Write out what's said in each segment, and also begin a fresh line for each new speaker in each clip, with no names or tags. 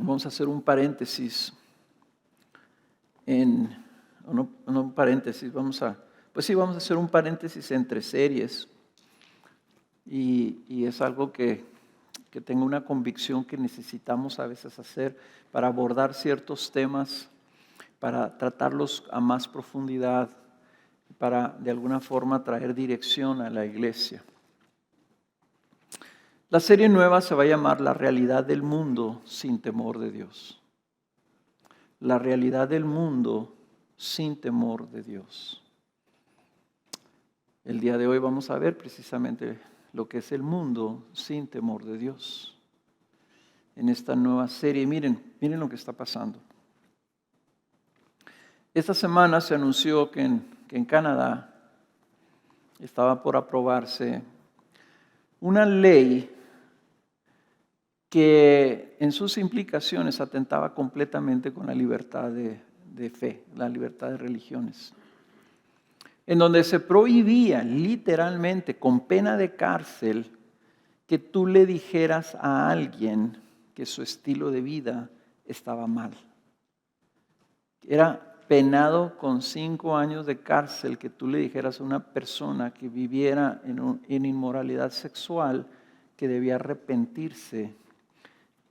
Vamos a hacer un paréntesis no un paréntesis, vamos a hacer un paréntesis entre series y es algo que tengo una convicción que necesitamos a veces hacer para abordar ciertos temas, para tratarlos a más profundidad, para de alguna forma traer dirección a la iglesia. La serie nueva se va a llamar La realidad del mundo sin temor de Dios. La realidad del mundo sin temor de Dios. El día de hoy vamos a ver precisamente lo que es el mundo sin temor de Dios. En esta nueva serie, miren lo que está pasando. Esta semana se anunció que en Canadá estaba por aprobarse una ley que en sus implicaciones atentaba completamente con la libertad de fe, la libertad de religiones, en donde se prohibía literalmente con pena de cárcel que tú le dijeras a alguien que su estilo de vida estaba mal. Era penado con 5 años de cárcel que tú le dijeras a una persona que viviera en inmoralidad sexual que debía arrepentirse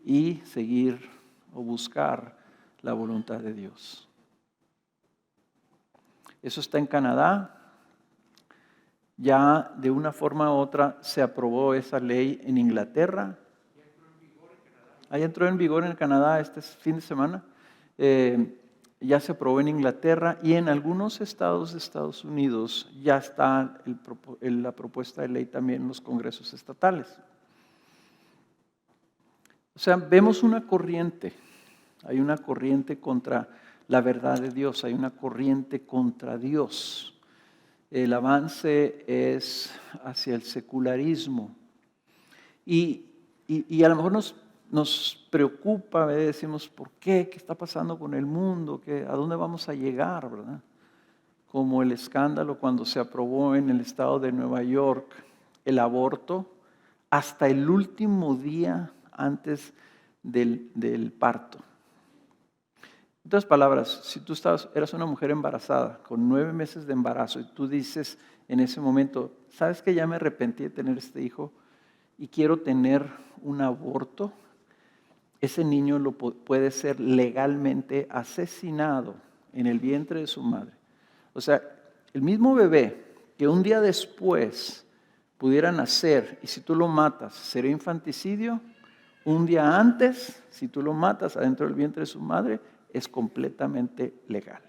y seguir o buscar la voluntad de Dios. Eso está en Canadá. Ya de una forma u otra se aprobó esa ley en Inglaterra. Ahí entró en vigor en Canadá este fin de semana. Ya se aprobó en Inglaterra y en algunos estados de Estados Unidos ya está la propuesta de ley también en los congresos estatales. O sea, vemos una corriente. Hay una corriente contra la verdad de Dios, hay una corriente contra Dios. El avance es hacia el secularismo. Y a lo mejor nos preocupa, decimos, ¿por qué? ¿Qué está pasando con el mundo? ¿A dónde vamos a llegar, verdad? Como el escándalo cuando se aprobó en el estado de Nueva York el aborto hasta el último día antes del parto. En otras palabras, si tú eras una mujer embarazada con 9 meses de embarazo y tú dices en ese momento, ¿sabes que ya me arrepentí de tener este hijo y quiero tener un aborto? Ese niño puede ser legalmente asesinado en el vientre de su madre. O sea, el mismo bebé que un día después pudiera nacer y si tú lo matas, ¿sería infanticidio? Un día antes, si tú lo matas adentro del vientre de su madre, es completamente legal.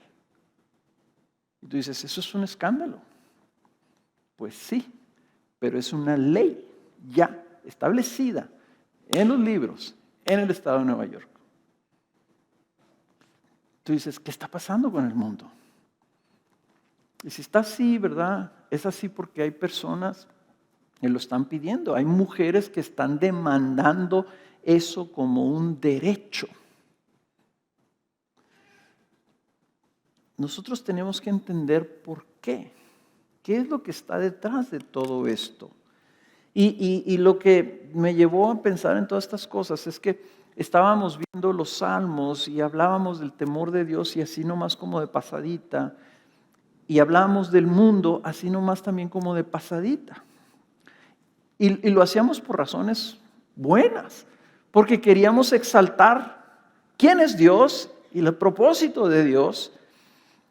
Y tú dices, ¿eso es un escándalo? Pues sí, pero es una ley ya establecida en los libros, en el estado de Nueva York. Tú dices, ¿qué está pasando con el mundo? Y si está así, ¿verdad? Es así porque hay personas que lo están pidiendo. Hay mujeres que están demandando eso como un derecho. Nosotros tenemos que entender por qué. ¿Qué es lo que está detrás de todo esto? Y lo que me llevó a pensar en todas estas cosas es que estábamos viendo los salmos y hablábamos del temor de Dios y así nomás como de pasadita. Y hablábamos del mundo así nomás también como de pasadita. Y lo hacíamos por razones buenas, porque queríamos exaltar quién es Dios y el propósito de Dios.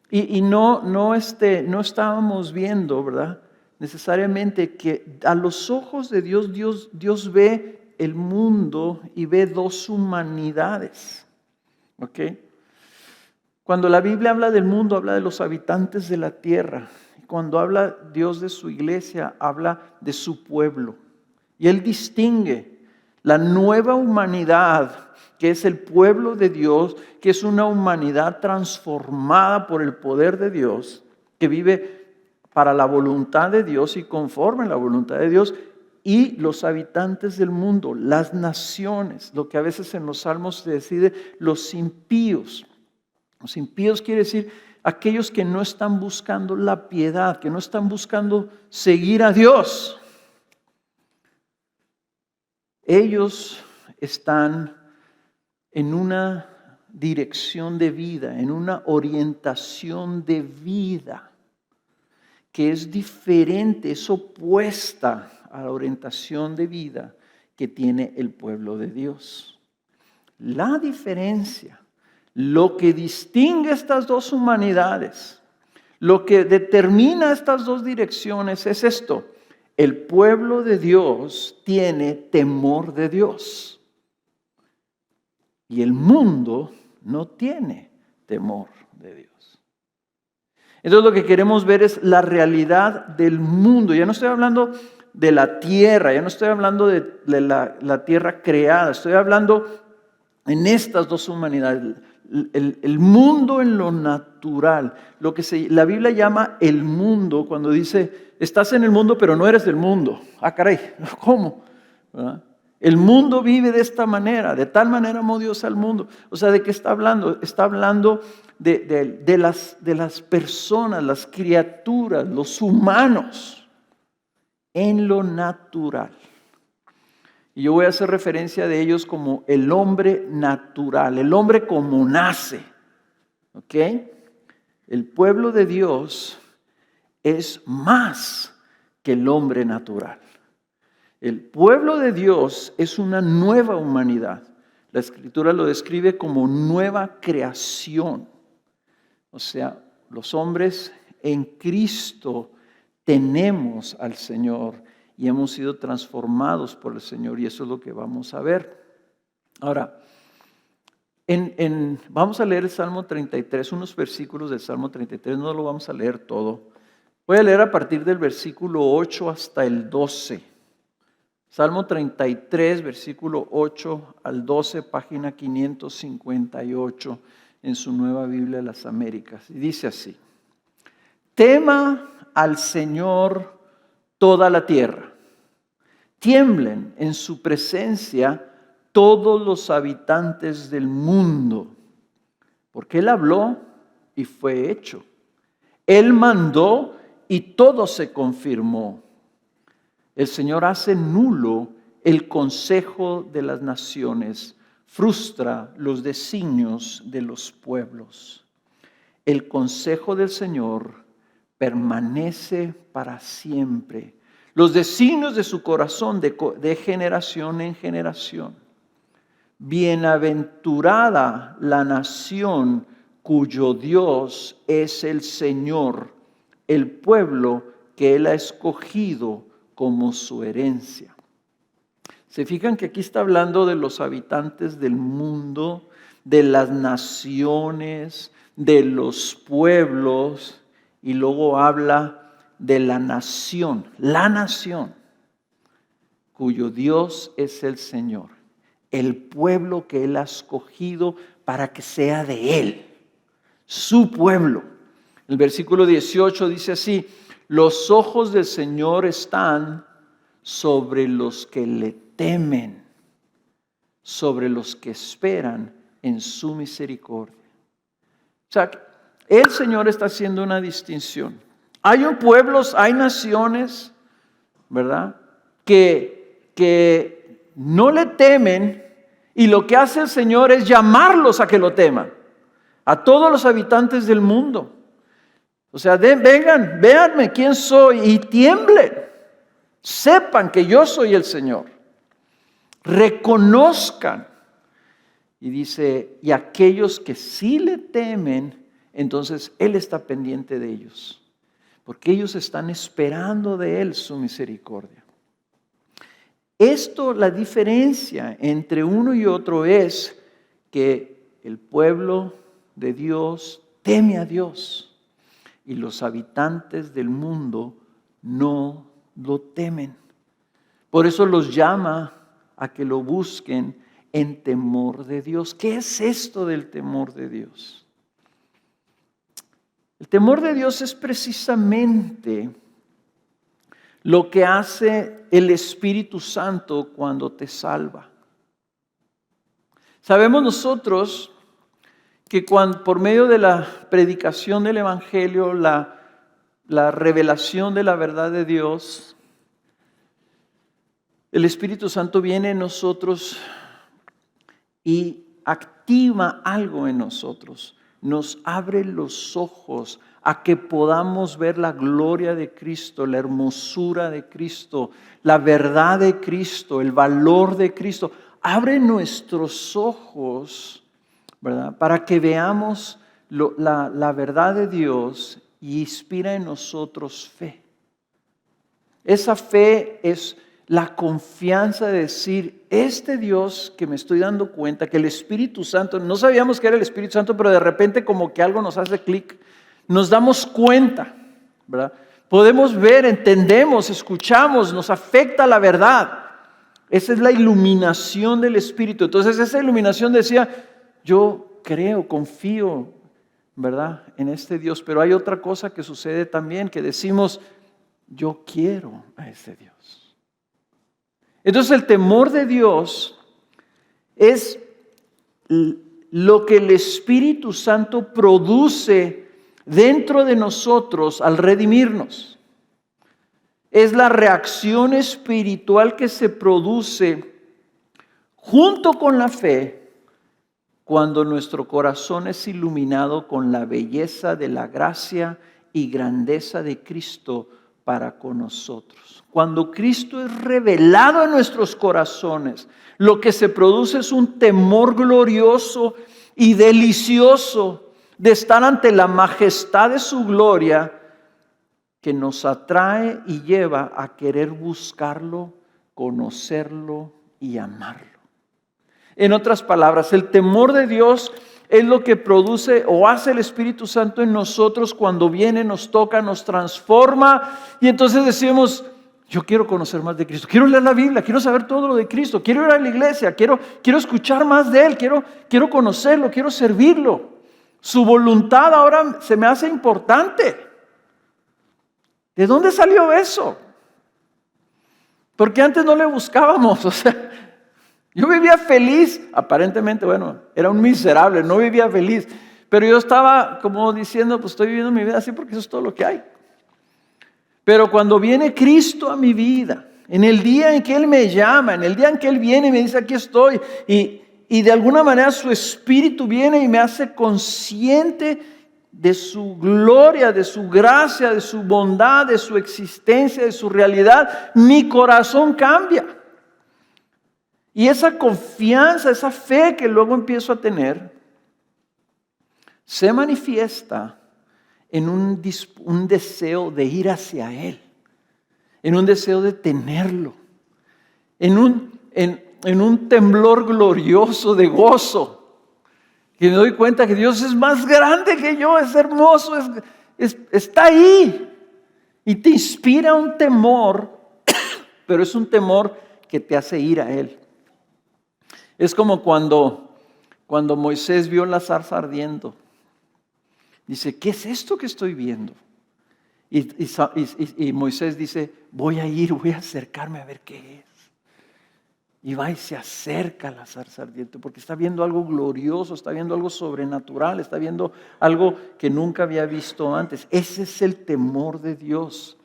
Y no estábamos viendo, ¿verdad? Necesariamente que a los ojos de Dios ve el mundo y ve 2 humanidades. ¿Ok? Cuando la Biblia habla del mundo, habla de los habitantes de la tierra. Cuando habla Dios de su iglesia, habla de su pueblo. Y Él distingue la nueva humanidad, que es el pueblo de Dios, que es una humanidad transformada por el poder de Dios, que vive para la voluntad de Dios y conforme a la voluntad de Dios, y los habitantes del mundo, las naciones, lo que a veces en los salmos se decide, los impíos. Los impíos quiere decir aquellos que no están buscando la piedad, que no están buscando seguir a Dios. Ellos están en una dirección de vida, en una orientación de vida que es diferente, es opuesta a la orientación de vida que tiene el pueblo de Dios. La diferencia, lo que distingue estas dos humanidades, lo que determina estas dos direcciones es esto: el pueblo de Dios tiene temor de Dios y el mundo no tiene temor de Dios. Entonces lo que queremos ver es la realidad del mundo. Ya no estoy hablando de la tierra, ya no estoy hablando de la tierra creada, estoy hablando en estas dos humanidades. El mundo en lo natural, lo que la Biblia llama el mundo, cuando dice, estás en el mundo pero no eres del mundo. Ah, caray, ¿cómo? ¿Verdad? El mundo vive de esta manera, de tal manera amó Dios al mundo. O sea, ¿de qué está hablando? Está hablando de las personas, las criaturas, los humanos, en lo natural. Y yo voy a hacer referencia de ellos como el hombre natural, el hombre como nace. ¿Ok? El pueblo de Dios es más que el hombre natural. El pueblo de Dios es una nueva humanidad. La Escritura lo describe como nueva creación. O sea, los hombres en Cristo tenemos al Señor y hemos sido transformados por el Señor, y eso es lo que vamos a ver. Ahora, vamos a leer el Salmo 33, unos versículos del Salmo 33, no lo vamos a leer todo. Voy a leer a partir del versículo 8 hasta el 12. Salmo 33, versículo 8 al 12, página 558 en su Nueva Biblia de las Américas. Y dice así: tema al Señor toda la tierra, tiemblen en su presencia todos los habitantes del mundo, porque Él habló y fue hecho. Él mandó y todo se confirmó. El Señor hace nulo el consejo de las naciones, frustra los designios de los pueblos. El consejo del Señor permanece para siempre, los designios de su corazón de generación en generación. Bienaventurada la nación cuyo Dios es el Señor, el pueblo que Él ha escogido como su herencia. Se fijan que aquí está hablando de los habitantes del mundo, de las naciones, de los pueblos, y luego habla de la nación cuyo Dios es el Señor, el pueblo que Él ha escogido para que sea de Él, su pueblo. El versículo 18 dice así: los ojos del Señor están sobre los que le temen, sobre los que esperan en su misericordia. O sea, el Señor está haciendo una distinción. Hay pueblos, hay naciones, ¿verdad?, que no le temen, y lo que hace el Señor es llamarlos a que lo teman. A todos los habitantes del mundo. O sea, vengan, véanme quién soy y tiemblen. Sepan que yo soy el Señor. Reconozcan. Y dice, y aquellos que sí le temen, entonces Él está pendiente de ellos. Porque ellos están esperando de Él su misericordia. La diferencia entre uno y otro es que el pueblo de Dios teme a Dios. Y los habitantes del mundo no lo temen. Por eso los llama a que lo busquen en temor de Dios. ¿Qué es esto del temor de Dios? El temor de Dios es precisamente lo que hace el Espíritu Santo cuando te salva. Sabemos nosotros que por medio de la predicación del Evangelio, la revelación de la verdad de Dios, el Espíritu Santo viene en nosotros y activa algo en nosotros, nos abre los ojos a que podamos ver la gloria de Cristo, la hermosura de Cristo, la verdad de Cristo, el valor de Cristo. Abre nuestros ojos, ¿verdad?, para que veamos la verdad de Dios y inspira en nosotros fe. Esa fe es la confianza de decir, este Dios que me estoy dando cuenta, que el Espíritu Santo, no sabíamos que era el Espíritu Santo, pero de repente como que algo nos hace clic, nos damos cuenta, ¿verdad? Podemos ver, entendemos, escuchamos, nos afecta la verdad. Esa es la iluminación del Espíritu. Entonces esa iluminación decía, yo creo, confío, ¿verdad?, en este Dios. Pero hay otra cosa que sucede también, que decimos, yo quiero a ese Dios. Entonces el temor de Dios es lo que el Espíritu Santo produce dentro de nosotros al redimirnos. Es la reacción espiritual que se produce junto con la fe cuando nuestro corazón es iluminado con la belleza de la gracia y grandeza de Cristo para con nosotros. Cuando Cristo es revelado en nuestros corazones, lo que se produce es un temor glorioso y delicioso de estar ante la majestad de su gloria, que nos atrae y lleva a querer buscarlo, conocerlo y amarlo. En otras palabras, el temor de Dios es lo que produce o hace el Espíritu Santo en nosotros cuando viene, nos toca, nos transforma, y entonces decimos, yo quiero conocer más de Cristo, quiero leer la Biblia, quiero saber todo lo de Cristo, quiero ir a la iglesia, quiero escuchar más de Él, quiero conocerlo, quiero servirlo. Su voluntad ahora se me hace importante. ¿De dónde salió eso? Porque antes no le buscábamos, o sea, yo vivía feliz, aparentemente, bueno, era un miserable, no vivía feliz, pero yo estaba como diciendo, pues estoy viviendo mi vida así porque eso es todo lo que hay. Pero cuando viene Cristo a mi vida, en el día en que Él me llama, en el día en que Él viene y me dice, aquí estoy, y de alguna manera su Espíritu viene y me hace consciente de su gloria, de su gracia, de su bondad, de su existencia, de su realidad, mi corazón cambia. Y esa confianza, esa fe que luego empiezo a tener, se manifiesta en un deseo de ir hacia Él, en un deseo de tenerlo, en un temblor glorioso de gozo, que me doy cuenta que Dios es más grande que yo, es hermoso, está ahí, y te inspira un temor, pero es un temor que te hace ir a Él. Es como cuando Moisés vio la zarza ardiendo. Dice, ¿qué es esto que estoy viendo? Y Moisés dice, voy a acercarme a ver qué es. Y va y se acerca a la zarza ardiente porque está viendo algo glorioso, está viendo algo sobrenatural, está viendo algo que nunca había visto antes. Ese es el temor de Dios.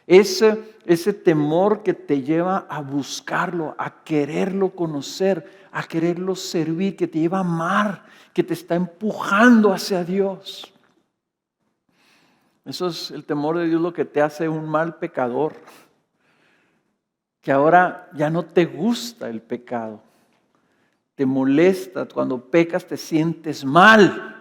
Ese temor que te lleva a buscarlo, a quererlo conocer, a quererlo servir, que te lleva a amar, que te está empujando hacia Dios. Eso es el temor de Dios, lo que te hace un mal pecador. Que ahora ya no te gusta el pecado. Te molesta, cuando pecas te sientes mal.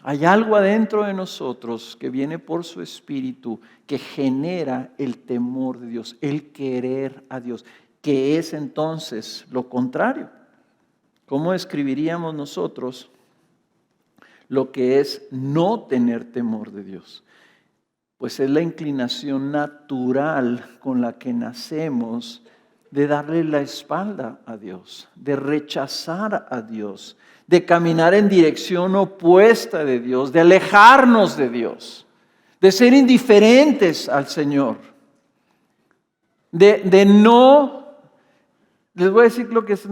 Hay algo adentro de nosotros que viene por su Espíritu que genera el temor de Dios, el querer a Dios, que es entonces lo contrario. ¿Cómo describiríamos nosotros lo que es no tener temor de Dios? Pues es la inclinación natural con la que nacemos de darle la espalda a Dios, de rechazar a Dios, de caminar en dirección opuesta de Dios, de alejarnos de Dios, de ser indiferentes al Señor, de no, les voy a decir lo que es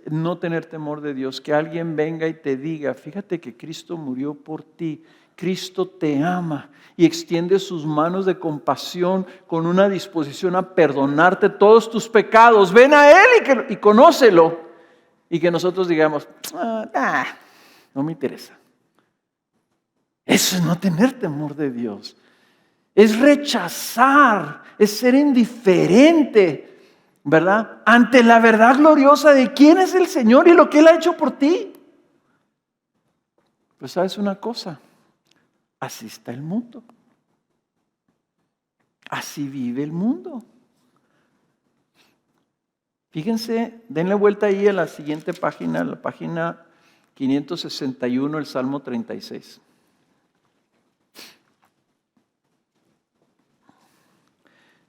no tener temor de Dios, que alguien venga y te diga, fíjate que Cristo murió por ti, Cristo te ama y extiende sus manos de compasión con una disposición a perdonarte todos tus pecados. Ven a Él y conócelo. y que nosotros digamos, no me interesa. Eso es no tener temor de Dios. Es rechazar, es ser indiferente, ¿verdad? Ante la verdad gloriosa de quién es el Señor y lo que Él ha hecho por ti. Pues sabes una cosa, así está el mundo. Así vive el mundo. Fíjense, denle vuelta ahí a la siguiente página, la página 561, el Salmo 36.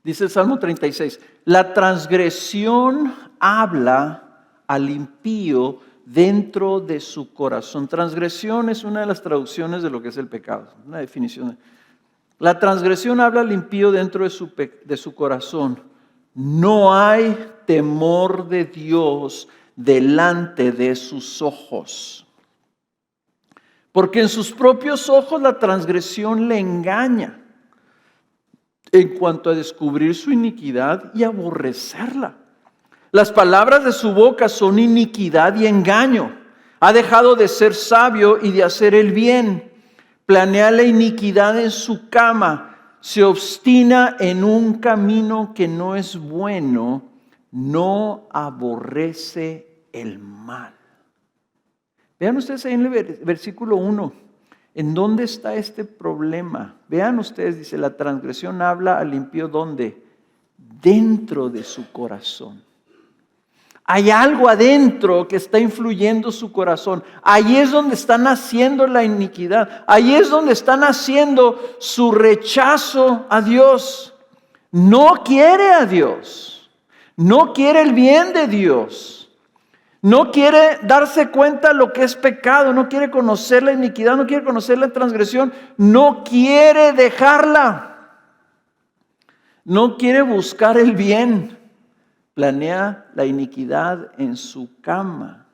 Dice el Salmo 36, la transgresión habla al impío dentro de su corazón. Transgresión es una de las traducciones de lo que es el pecado, una definición. La transgresión habla al impío dentro de su corazón. No hay temor de Dios delante de sus ojos. Porque en sus propios ojos la transgresión le engaña en cuanto a descubrir su iniquidad y aborrecerla. Las palabras de su boca son iniquidad y engaño. Ha dejado de ser sabio y de hacer el bien. Planea la iniquidad en su cama. Se obstina en un camino que no es bueno. No aborrece el mal. Vean ustedes ahí en el versículo 1. ¿En dónde está este problema? Vean ustedes, dice, la transgresión habla al impío, ¿dónde? Dentro de su corazón. Hay algo adentro que está influyendo su corazón. Ahí es donde está naciendo la iniquidad. Ahí es donde está naciendo su rechazo a Dios. No quiere a Dios. No quiere el bien de Dios. No quiere darse cuenta lo que es pecado, no quiere conocer la iniquidad, no quiere conocer la transgresión, no quiere dejarla, no quiere buscar el bien, planea la iniquidad en su cama.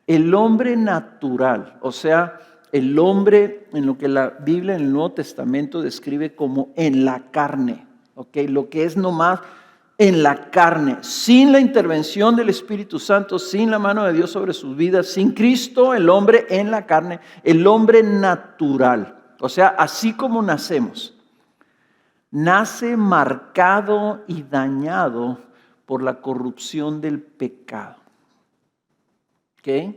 El hombre natural, o sea, el hombre en lo que la Biblia en el Nuevo Testamento describe como en la carne, ¿ok? Lo que es nomás en la carne, sin la intervención del Espíritu Santo, sin la mano de Dios sobre sus vidas, sin Cristo, el hombre en la carne, el hombre natural, o sea, así como nacemos, nace marcado y dañado por la corrupción del pecado. ¿Ok?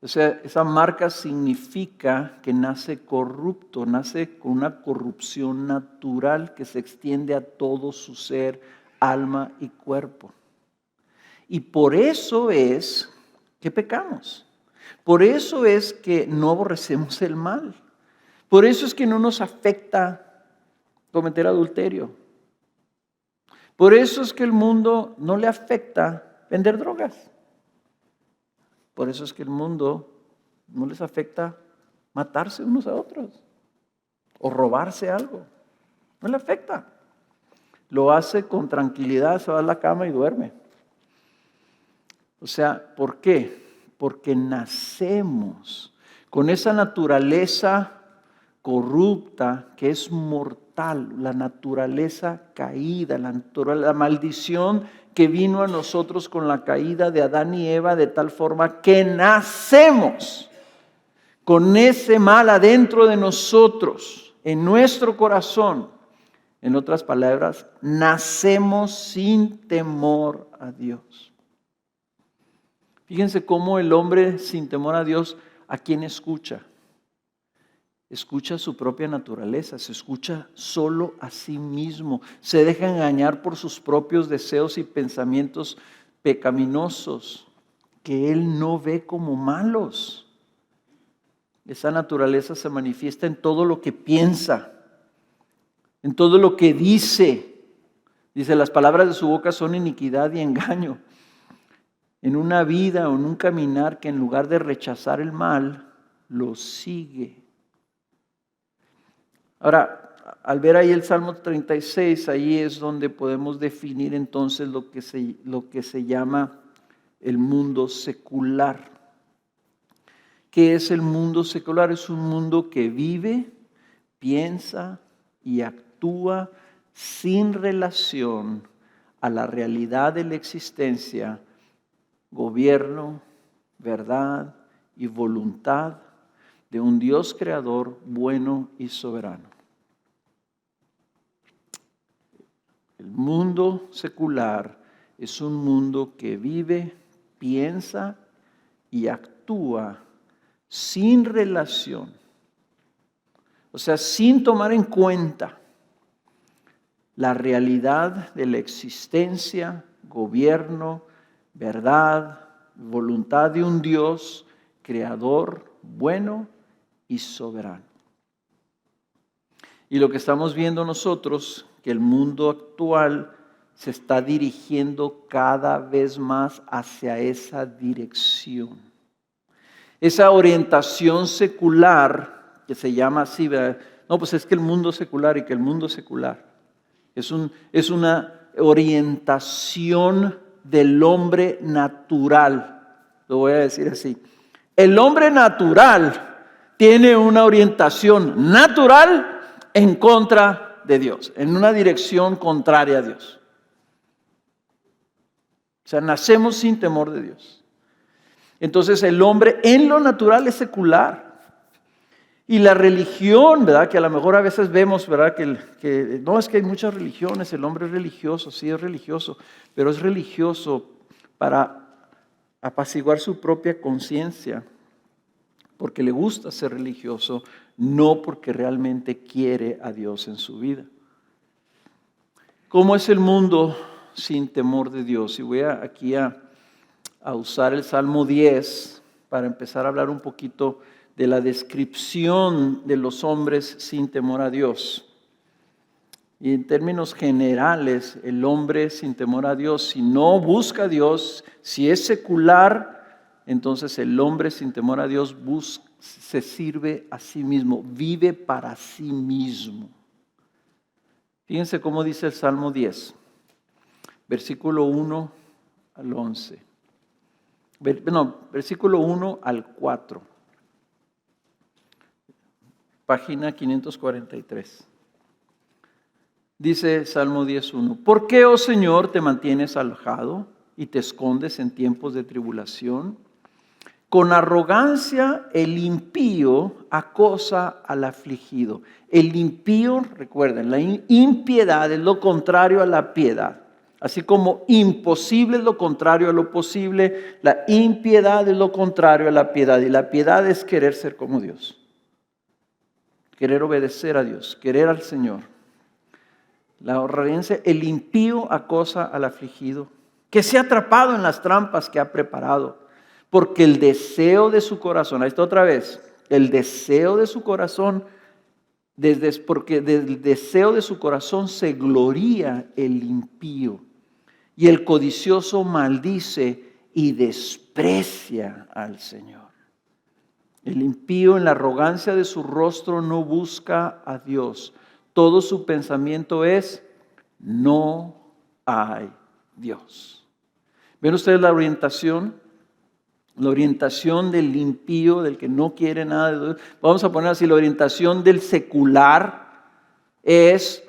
O sea, esa marca significa que nace corrupto, nace con una corrupción natural que se extiende a todo su ser, alma y cuerpo. Y por eso es que pecamos. Por eso es que no aborrecemos el mal. Por eso es que no nos afecta cometer adulterio. Por eso es que el mundo no le afecta vender drogas. Por eso es que el mundo no les afecta matarse unos a otros o robarse algo. No le afecta. Lo hace con tranquilidad, se va a la cama y duerme. O sea, ¿por qué? Porque nacemos con esa naturaleza corrupta que es mortal, la naturaleza caída, la maldición que vino a nosotros con la caída de Adán y Eva, de tal forma que nacemos con ese mal adentro de nosotros, en nuestro corazón. En otras palabras, nacemos sin temor a Dios. Fíjense cómo el hombre sin temor a Dios, ¿a quién escucha? Escucha su propia naturaleza, se escucha solo a sí mismo, se deja engañar por sus propios deseos y pensamientos pecaminosos que él no ve como malos. Esa naturaleza se manifiesta en todo lo que piensa, en todo lo que dice. Dice, las palabras de su boca son iniquidad y engaño. En una vida o en un caminar que en lugar de rechazar el mal, lo sigue. Ahora, al ver ahí el Salmo 36, ahí es donde podemos definir entonces lo que se llama el mundo secular. ¿Qué es el mundo secular? Es un mundo que vive, piensa y actúa sin relación a la realidad de la existencia, gobierno, verdad y voluntad de un Dios creador bueno y soberano. El mundo secular es un mundo que vive, piensa y actúa sin relación, o sea, sin tomar en cuenta la realidad de la existencia, gobierno, verdad, voluntad de un Dios creador, bueno y soberano. Y lo que estamos viendo nosotros, que el mundo actual se está dirigiendo cada vez más hacia esa dirección. Esa orientación secular, que se llama así, ¿verdad? No, pues es que el mundo secular y que el mundo secular. Es una orientación del hombre natural. Lo voy a decir así. El hombre natural tiene una orientación natural en contra de Dios, en una dirección contraria a Dios. O sea, nacemos sin temor de Dios. Entonces el hombre en lo natural es secular. Y la religión, ¿verdad? Que a lo mejor a veces vemos, ¿verdad? Que no, es que hay muchas religiones, el hombre es religioso, sí es religioso, pero es religioso para apaciguar su propia conciencia, porque le gusta ser religioso, no porque realmente quiere a Dios en su vida. ¿Cómo es el mundo sin temor de Dios? Y voy aquí a usar el Salmo 10 para empezar a hablar un poquito de la descripción de los hombres sin temor a Dios. Y en términos generales, el hombre sin temor a Dios, si no busca a Dios, si es secular, entonces el hombre sin temor a Dios se sirve a sí mismo, vive para sí mismo. Fíjense cómo dice el Salmo 10, versículo 1 al 11. Versículo 1 al 4. Página 543. Dice Salmo 10:1. ¿Por qué, oh Señor, te mantienes alejado y te escondes en tiempos de tribulación? Con arrogancia el impío acosa al afligido. El impío, recuerden, la impiedad es lo contrario a la piedad. Así como imposible es lo contrario a lo posible, la impiedad es lo contrario a la piedad. Y la piedad es querer ser como Dios. Querer obedecer a Dios, querer al Señor. La arrogancia, el impío acosa al afligido, que se ha atrapado en las trampas que ha preparado, porque el deseo de su corazón, ahí está otra vez, el deseo de su corazón, porque del deseo de su corazón se gloría el impío, y el codicioso maldice y desprecia al Señor. El impío en la arrogancia de su rostro no busca a Dios. Todo su pensamiento es, no hay Dios. ¿Ven ustedes la orientación? La orientación del impío, del que no quiere nada de Dios. Vamos a poner así, la orientación del secular es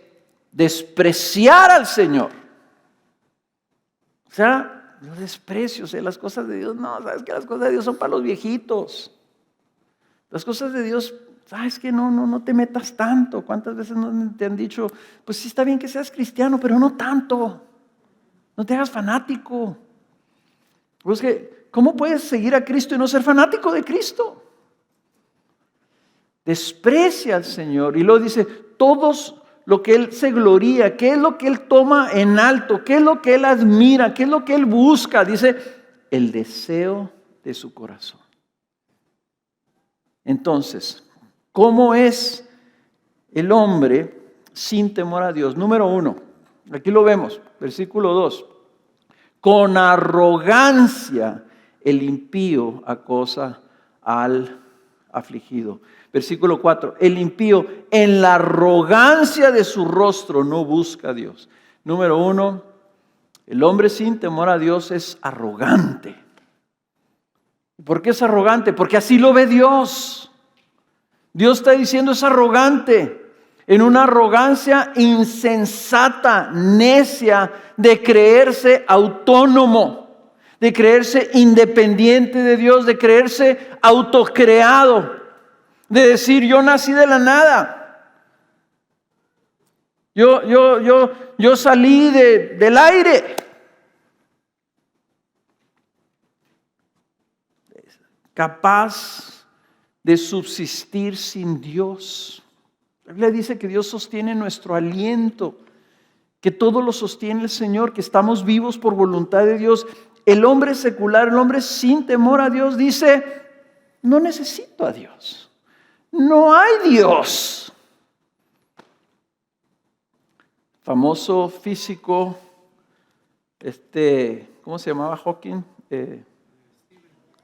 despreciar al Señor. O sea, yo desprecio, las cosas de Dios, no, sabes que las cosas de Dios son para los viejitos. Las cosas de Dios, sabes que no te metas tanto. ¿Cuántas veces no te han dicho, pues sí está bien que seas cristiano, pero no tanto? No te hagas fanático. Pues que, ¿cómo puedes seguir a Cristo y no ser fanático de Cristo? Desprecia al Señor. Y luego dice, todos lo que Él se gloría, qué es lo que Él toma en alto, qué es lo que Él admira, qué es lo que Él busca. Dice, el deseo de su corazón. Entonces, ¿cómo es el hombre sin temor a Dios? Número 1, aquí lo vemos, versículo 2. Con arrogancia el impío acosa al afligido. Versículo 4, el impío en la arrogancia de su rostro no busca a Dios. Número 1, el hombre sin temor a Dios es arrogante. ¿Por qué es arrogante? Porque así lo ve Dios. Dios está diciendo es arrogante. en una arrogancia insensata, necia, de creerse autónomo, de creerse independiente de Dios, de creerse autocreado, de decir yo nací de la nada, yo salí del aire. Capaz de subsistir sin Dios. La Biblia dice que Dios sostiene nuestro aliento, que todo lo sostiene el Señor, que estamos vivos por voluntad de Dios. El hombre secular, el hombre sin temor a Dios dice, no necesito a Dios, no hay Dios. Famoso físico, ¿cómo se llamaba Hawking?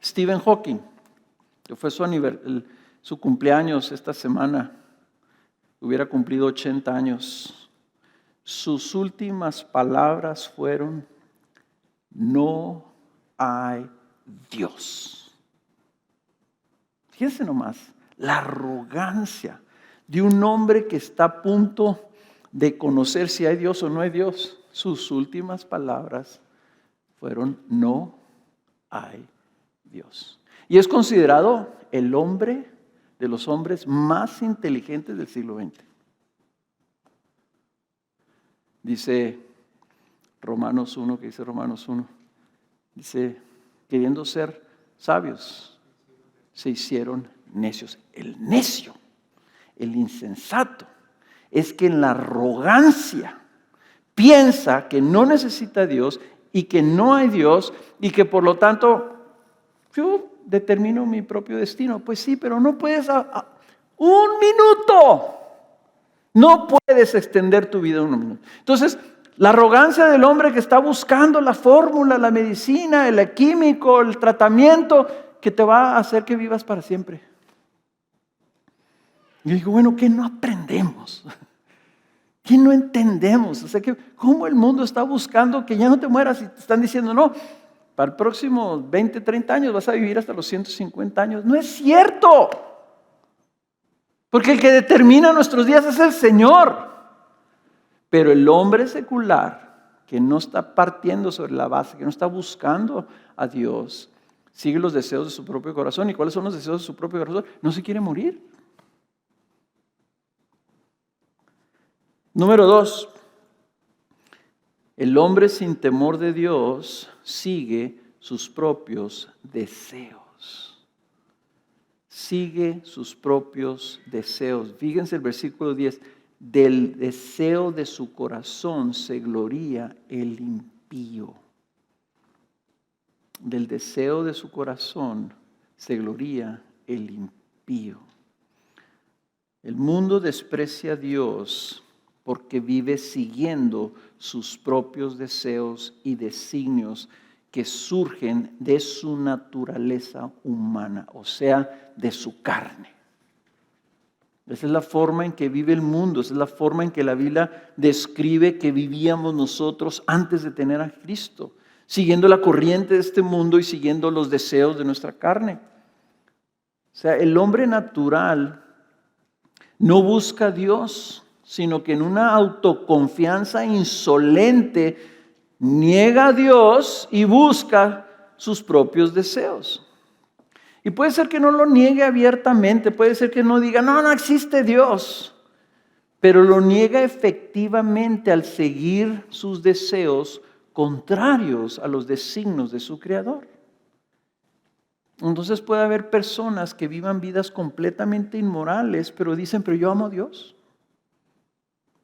Stephen Hawking, que fue su cumpleaños esta semana. Hubiera cumplido 80 años. Sus últimas palabras fueron: no hay Dios. Fíjense nomás, la arrogancia de un hombre que está a punto de conocer si hay Dios o no hay Dios. Sus últimas palabras fueron: no hay Dios. Y es considerado el hombre de los hombres más inteligentes del siglo XX. Dice Romanos 1, que dice Romanos 1, dice, queriendo ser sabios, se hicieron necios. El necio, el insensato, es que en la arrogancia piensa que no necesita a Dios y que no hay Dios y que por lo tanto yo determino mi propio destino. Pues sí, pero no puedes un minuto. No puedes extender tu vida un minuto. Entonces, la arrogancia del hombre que está buscando la fórmula, la medicina, el químico, el tratamiento que te va a hacer que vivas para siempre. Y digo, bueno, ¿qué no aprendemos? ¿Qué no entendemos? O sea, ¿cómo el mundo está buscando que ya no te mueras y te están diciendo, no, para el próximo 20, 30 años vas a vivir hasta los 150 años? No es cierto. Porque el que determina nuestros días es el Señor. Pero el hombre secular, que no está partiendo sobre la base, que no está buscando a Dios, sigue los deseos de su propio corazón. ¿Y cuáles son los deseos de su propio corazón? No se quiere morir. Número 2. El hombre sin temor de Dios sigue sus propios deseos. Sigue sus propios deseos. Fíjense el versículo 10. Del deseo de su corazón se gloría el impío. Del deseo de su corazón se gloría el impío. El mundo desprecia a Dios porque vive siguiendo sus propios deseos y designios que surgen de su naturaleza humana, o sea, de su carne. Esa es la forma en que vive el mundo, esa es la forma en que la Biblia describe que vivíamos nosotros antes de tener a Cristo, siguiendo la corriente de este mundo y siguiendo los deseos de nuestra carne. O sea, el hombre natural no busca a Dios, sino que en una autoconfianza insolente niega a Dios y busca sus propios deseos. Y puede ser que no lo niegue abiertamente, puede ser que no diga, no existe Dios, pero lo niega efectivamente al seguir sus deseos contrarios a los designios de su Creador. Entonces puede haber personas que vivan vidas completamente inmorales, pero dicen, pero yo amo a Dios.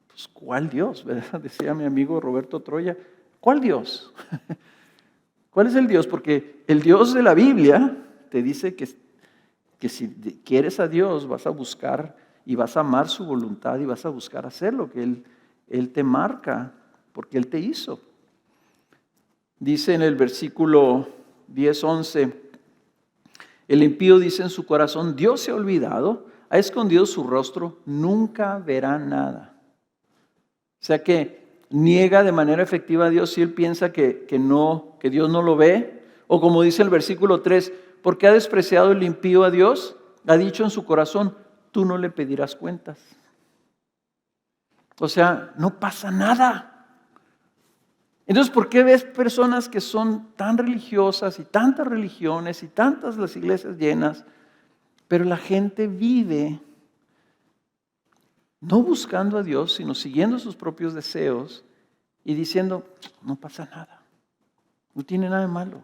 Pues, ¿cuál Dios? ¿Verdad? Decía mi amigo Roberto Troya, ¿cuál Dios? ¿Cuál es el Dios? Porque el Dios de la Biblia te dice que si quieres a Dios vas a buscar y vas a amar su voluntad y vas a buscar hacer lo que Él te marca, porque Él te hizo. Dice en el versículo 10-11, el impío dice en su corazón, Dios se ha olvidado, ha escondido su rostro, nunca verá nada. O sea que niega de manera efectiva a Dios si él piensa que Dios no lo ve. O como dice el versículo 3, porque ha despreciado el impío a Dios, ha dicho en su corazón, tú no le pedirás cuentas. O sea, no pasa nada. Entonces, ¿por qué ves personas que son tan religiosas y tantas religiones y tantas las iglesias llenas, pero la gente vive no buscando a Dios, sino siguiendo sus propios deseos y diciendo, no pasa nada, no tiene nada de malo?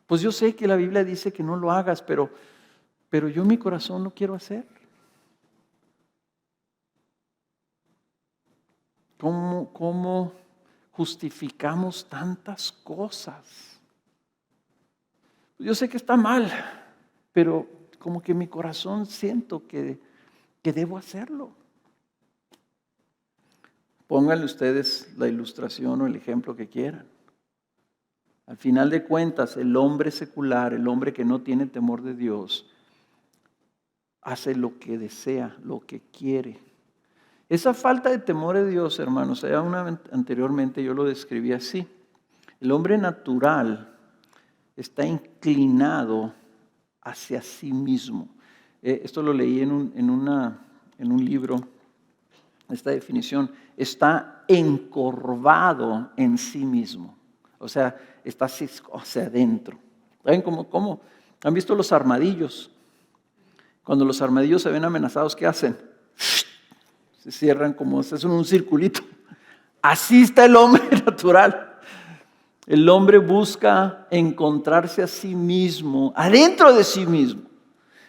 Pues yo sé que la Biblia dice que no lo hagas, pero yo en mi corazón lo quiero hacer. ¿Cómo justificamos tantas cosas? Yo sé que está mal, pero como que en mi corazón siento que debo hacerlo. Pónganle ustedes la ilustración o el ejemplo que quieran. Al final de cuentas, el hombre secular, el hombre que no tiene temor de Dios, hace lo que desea, lo que quiere. Esa falta de temor de Dios, hermanos, anteriormente yo lo describí así. El hombre natural está inclinado hacia sí mismo. Esto lo leí en un libro, esta definición. Está encorvado en sí mismo. O sea, está hacia adentro. ¿Saben cómo? ¿Han visto los armadillos? Cuando los armadillos se ven amenazados, ¿qué hacen? Se cierran como, se hacen un circulito. Así está el hombre natural. El hombre busca encontrarse a sí mismo, adentro de sí mismo.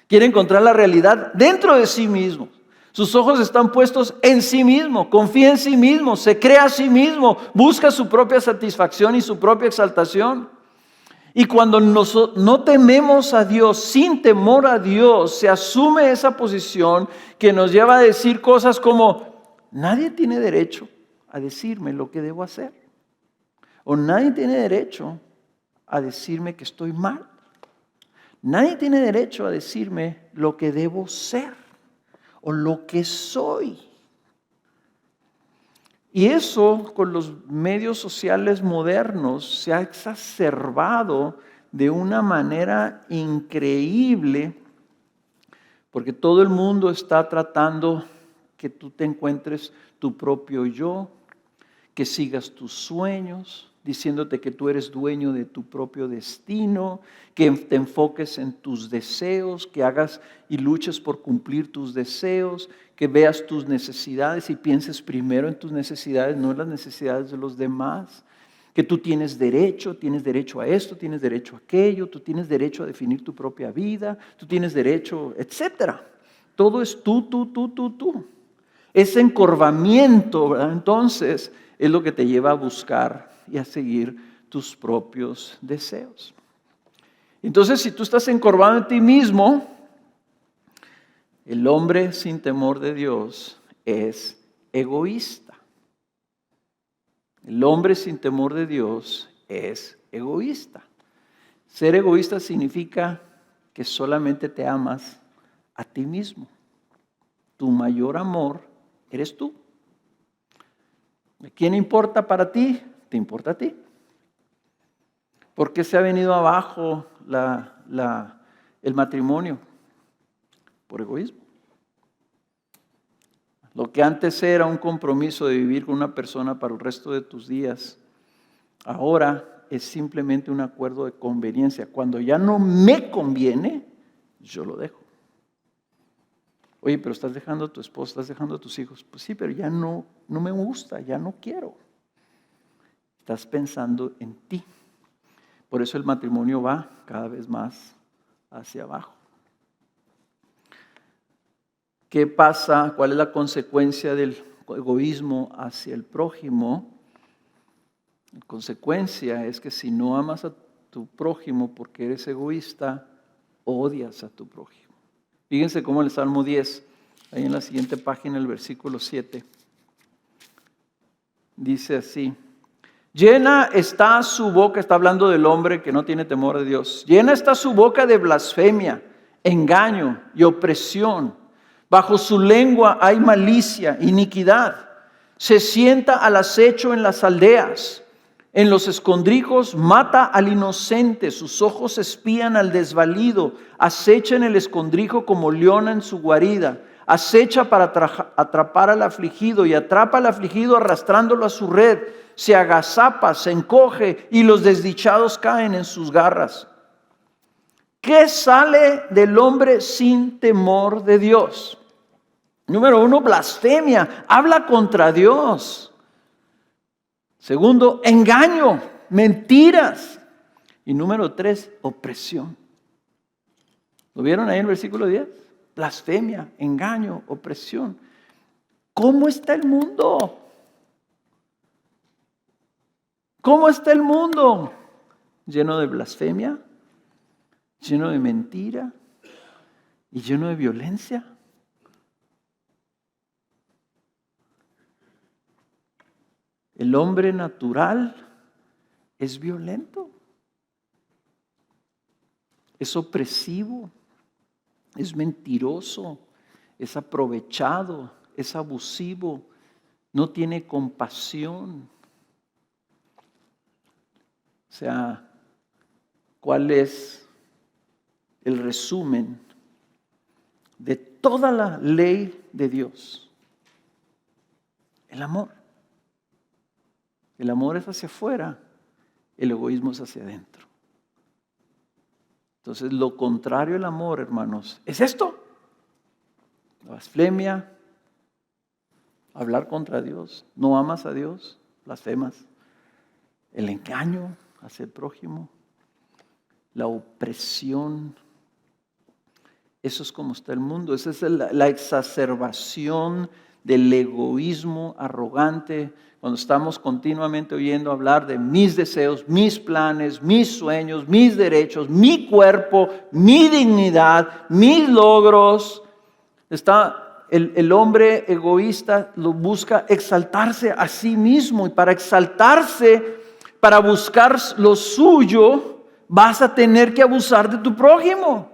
Quiere encontrar la realidad dentro de sí mismo. Sus ojos están puestos en sí mismo, confía en sí mismo, se cree a sí mismo, busca su propia satisfacción y su propia exaltación. Y cuando no tememos a Dios, sin temor a Dios, se asume esa posición que nos lleva a decir cosas como, nadie tiene derecho a decirme lo que debo hacer. O nadie tiene derecho a decirme que estoy mal. Nadie tiene derecho a decirme lo que debo ser o lo que soy. Y eso con los medios sociales modernos se ha exacerbado de una manera increíble, porque todo el mundo está tratando que tú te encuentres tu propio yo, que sigas tus sueños, diciéndote que tú eres dueño de tu propio destino, que te enfoques en tus deseos, que hagas y luches por cumplir tus deseos, que veas tus necesidades y pienses primero en tus necesidades, no en las necesidades de los demás, que tú tienes derecho a esto, tienes derecho a aquello, tú tienes derecho a definir tu propia vida, tú tienes derecho, etcétera. Todo es tú. Ese encorvamiento, ¿verdad? Entonces, es lo que te lleva a buscar y a seguir tus propios deseos. Entonces, si tú estás encorvado en ti mismo, el hombre sin temor de Dios es egoísta. El hombre sin temor de Dios es egoísta. Ser egoísta significa que solamente te amas a ti mismo. Tu mayor amor eres tú. ¿A quién importa para ti? Te importa a ti. ¿Por qué se ha venido abajo el matrimonio? Por egoísmo. Lo que antes era un compromiso de vivir con una persona para el resto de tus días, ahora es simplemente un acuerdo de conveniencia. Cuando ya no me conviene, yo lo dejo. Oye, pero estás dejando a tu esposa, estás dejando a tus hijos. Pues sí, pero ya no me gusta, ya no quiero. Estás pensando en ti. Por eso el matrimonio va cada vez más hacia abajo. ¿Qué pasa? ¿Cuál es la consecuencia del egoísmo hacia el prójimo? La consecuencia es que si no amas a tu prójimo porque eres egoísta, odias a tu prójimo. Fíjense cómo el Salmo 10, ahí en la siguiente página, el versículo 7, dice así: llena está su boca, está hablando del hombre que no tiene temor de Dios, llena está su boca de blasfemia, engaño y opresión. Bajo su lengua hay malicia, iniquidad. Se sienta al acecho en las aldeas. En los escondrijos mata al inocente. Sus ojos espían al desvalido. Acecha en el escondrijo como leona en su guarida. acecha para atrapar al afligido y atrapa al afligido arrastrándolo a su red. Se agazapa, se encoge y los desdichados caen en sus garras. ¿Qué sale del hombre sin temor de Dios? Número 1, blasfemia, habla contra Dios. Segundo, engaño, mentiras. Y número 3, opresión. ¿Lo vieron ahí en el versículo 10? Blasfemia, engaño, opresión. ¿Cómo está el mundo? ¿Cómo está el mundo? Lleno de blasfemia, lleno de mentira y lleno de violencia. El hombre natural es violento, es opresivo, es mentiroso, es aprovechado, es abusivo, no tiene compasión. O sea, ¿cuál es el resumen de toda la ley de Dios? El amor. El amor es hacia afuera, el egoísmo es hacia adentro. Entonces, lo contrario al amor, hermanos, es esto. La blasfemia, hablar contra Dios, no amas a Dios, blasfemas. El engaño hacia el prójimo, la opresión. Eso es como está el mundo. Esa es la exacerbación del egoísmo arrogante. Cuando estamos continuamente oyendo hablar de mis deseos, mis planes, mis sueños, mis derechos, mi cuerpo, mi dignidad, mis logros. Está el hombre egoísta, lo busca exaltarse a sí mismo. Y para exaltarse, para buscar lo suyo, vas a tener que abusar de tu prójimo.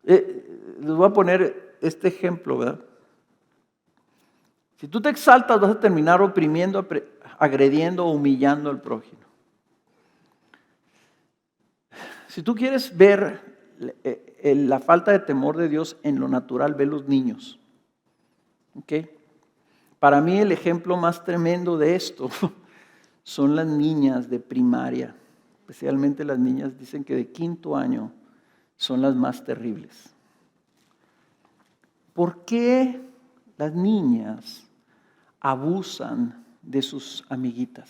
Les voy a poner este ejemplo, ¿verdad? Si tú te exaltas, vas a terminar oprimiendo, agrediendo o humillando al prójimo. Si tú quieres ver la falta de temor de Dios en lo natural, ve los niños. ¿Okay? Para mí el ejemplo más tremendo de esto son las niñas de primaria. Especialmente las niñas, dicen que de 5º año son las más terribles. ¿Por qué las niñas abusan de sus amiguitas?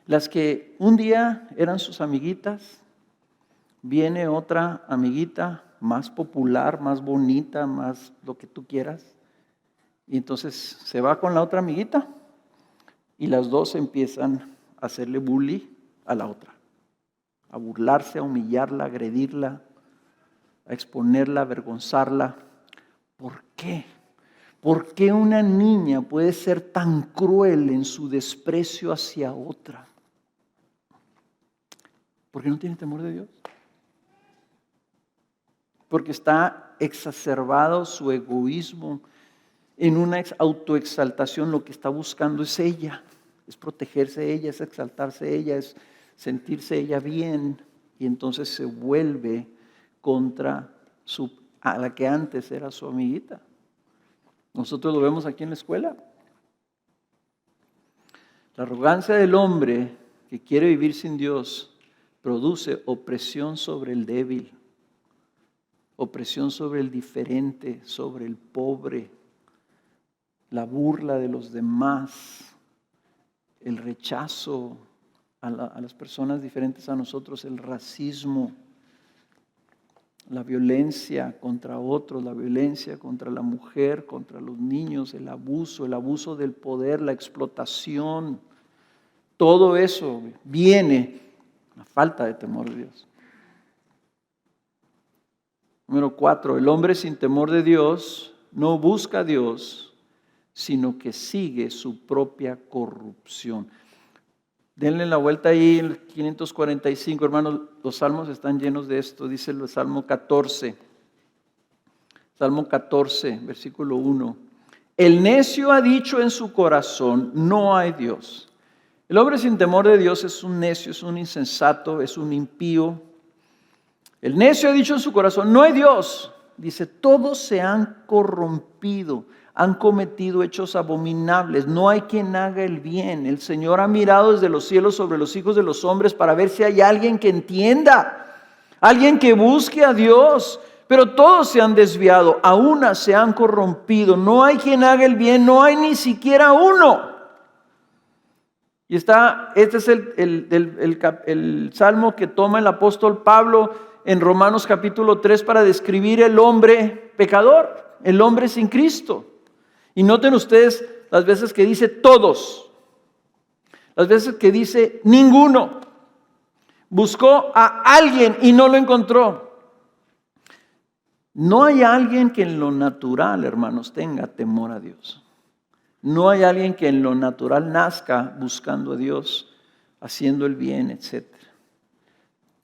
Las que un día eran sus amiguitas, viene otra amiguita más popular, más bonita, más lo que tú quieras, y entonces se va con la otra amiguita y las dos empiezan a hacerle bullying a la otra, a burlarse, a humillarla, a agredirla, a exponerla, a avergonzarla. ¿Por qué? ¿Por qué una niña puede ser tan cruel en su desprecio hacia otra? ¿Porque no tiene temor de Dios? Porque está exacerbado su egoísmo en una autoexaltación. Lo que está buscando es ella, es protegerse ella, es exaltarse ella, es sentirse ella bien, y entonces se vuelve contra a la que antes era su amiguita. Nosotros lo vemos aquí en la escuela. La arrogancia del hombre que quiere vivir sin Dios produce opresión sobre el débil, opresión sobre el diferente, sobre el pobre, la burla de los demás, el rechazo a las personas diferentes a nosotros, el racismo, la violencia contra otros, la violencia contra la mujer, contra los niños, el abuso del poder, la explotación. Todo eso viene a la falta de temor de Dios. Número 4, el hombre sin temor de Dios no busca a Dios, sino que sigue su propia corrupción. Denle la vuelta ahí en el 545, hermanos, los salmos están llenos de esto. Dice el Salmo 14, versículo 1. El necio ha dicho en su corazón, no hay Dios. El hombre sin temor de Dios es un necio, es un insensato, es un impío. El necio ha dicho en su corazón, no hay Dios. dice, todos se han corrompido, han cometido hechos abominables, no hay quien haga el bien. El Señor ha mirado desde los cielos sobre los hijos de los hombres para ver si hay alguien que entienda, alguien que busque a Dios. Pero todos se han desviado, a una se han corrompido, no hay quien haga el bien, no hay ni siquiera uno. Y este es el salmo que toma el apóstol Pablo en Romanos capítulo 3 para describir el hombre pecador, el hombre sin Cristo. Y noten ustedes las veces que dice todos, las veces que dice ninguno. Buscó a alguien y no lo encontró. No hay alguien que en lo natural, hermanos, tenga temor a Dios. No hay alguien que en lo natural nazca buscando a Dios, haciendo el bien, etc.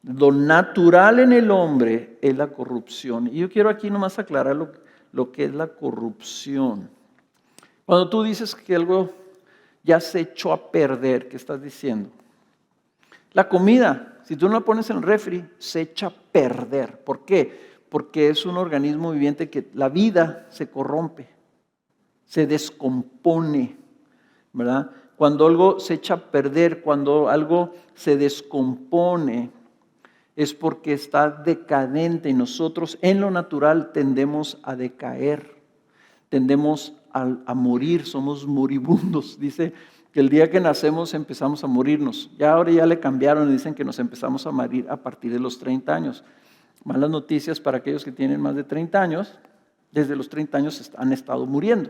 Lo natural en el hombre es la corrupción. Y yo quiero aquí nomás aclarar lo que es la corrupción. Cuando tú dices que algo ya se echó a perder, ¿qué estás diciendo? La comida, si tú no la pones en el refri, se echa a perder. ¿Por qué? Porque es un organismo viviente que la vida se corrompe, se descompone, ¿verdad? Cuando algo se echa a perder, cuando algo se descompone, es porque está decadente y nosotros en lo natural tendemos a decaer, tendemos a morir, somos moribundos. Dice que el día que nacemos empezamos a morirnos. Ahora ya le cambiaron y dicen que nos empezamos a morir a partir de los 30 años. Malas noticias para aquellos que tienen más de 30 años, desde los 30 años han estado muriendo.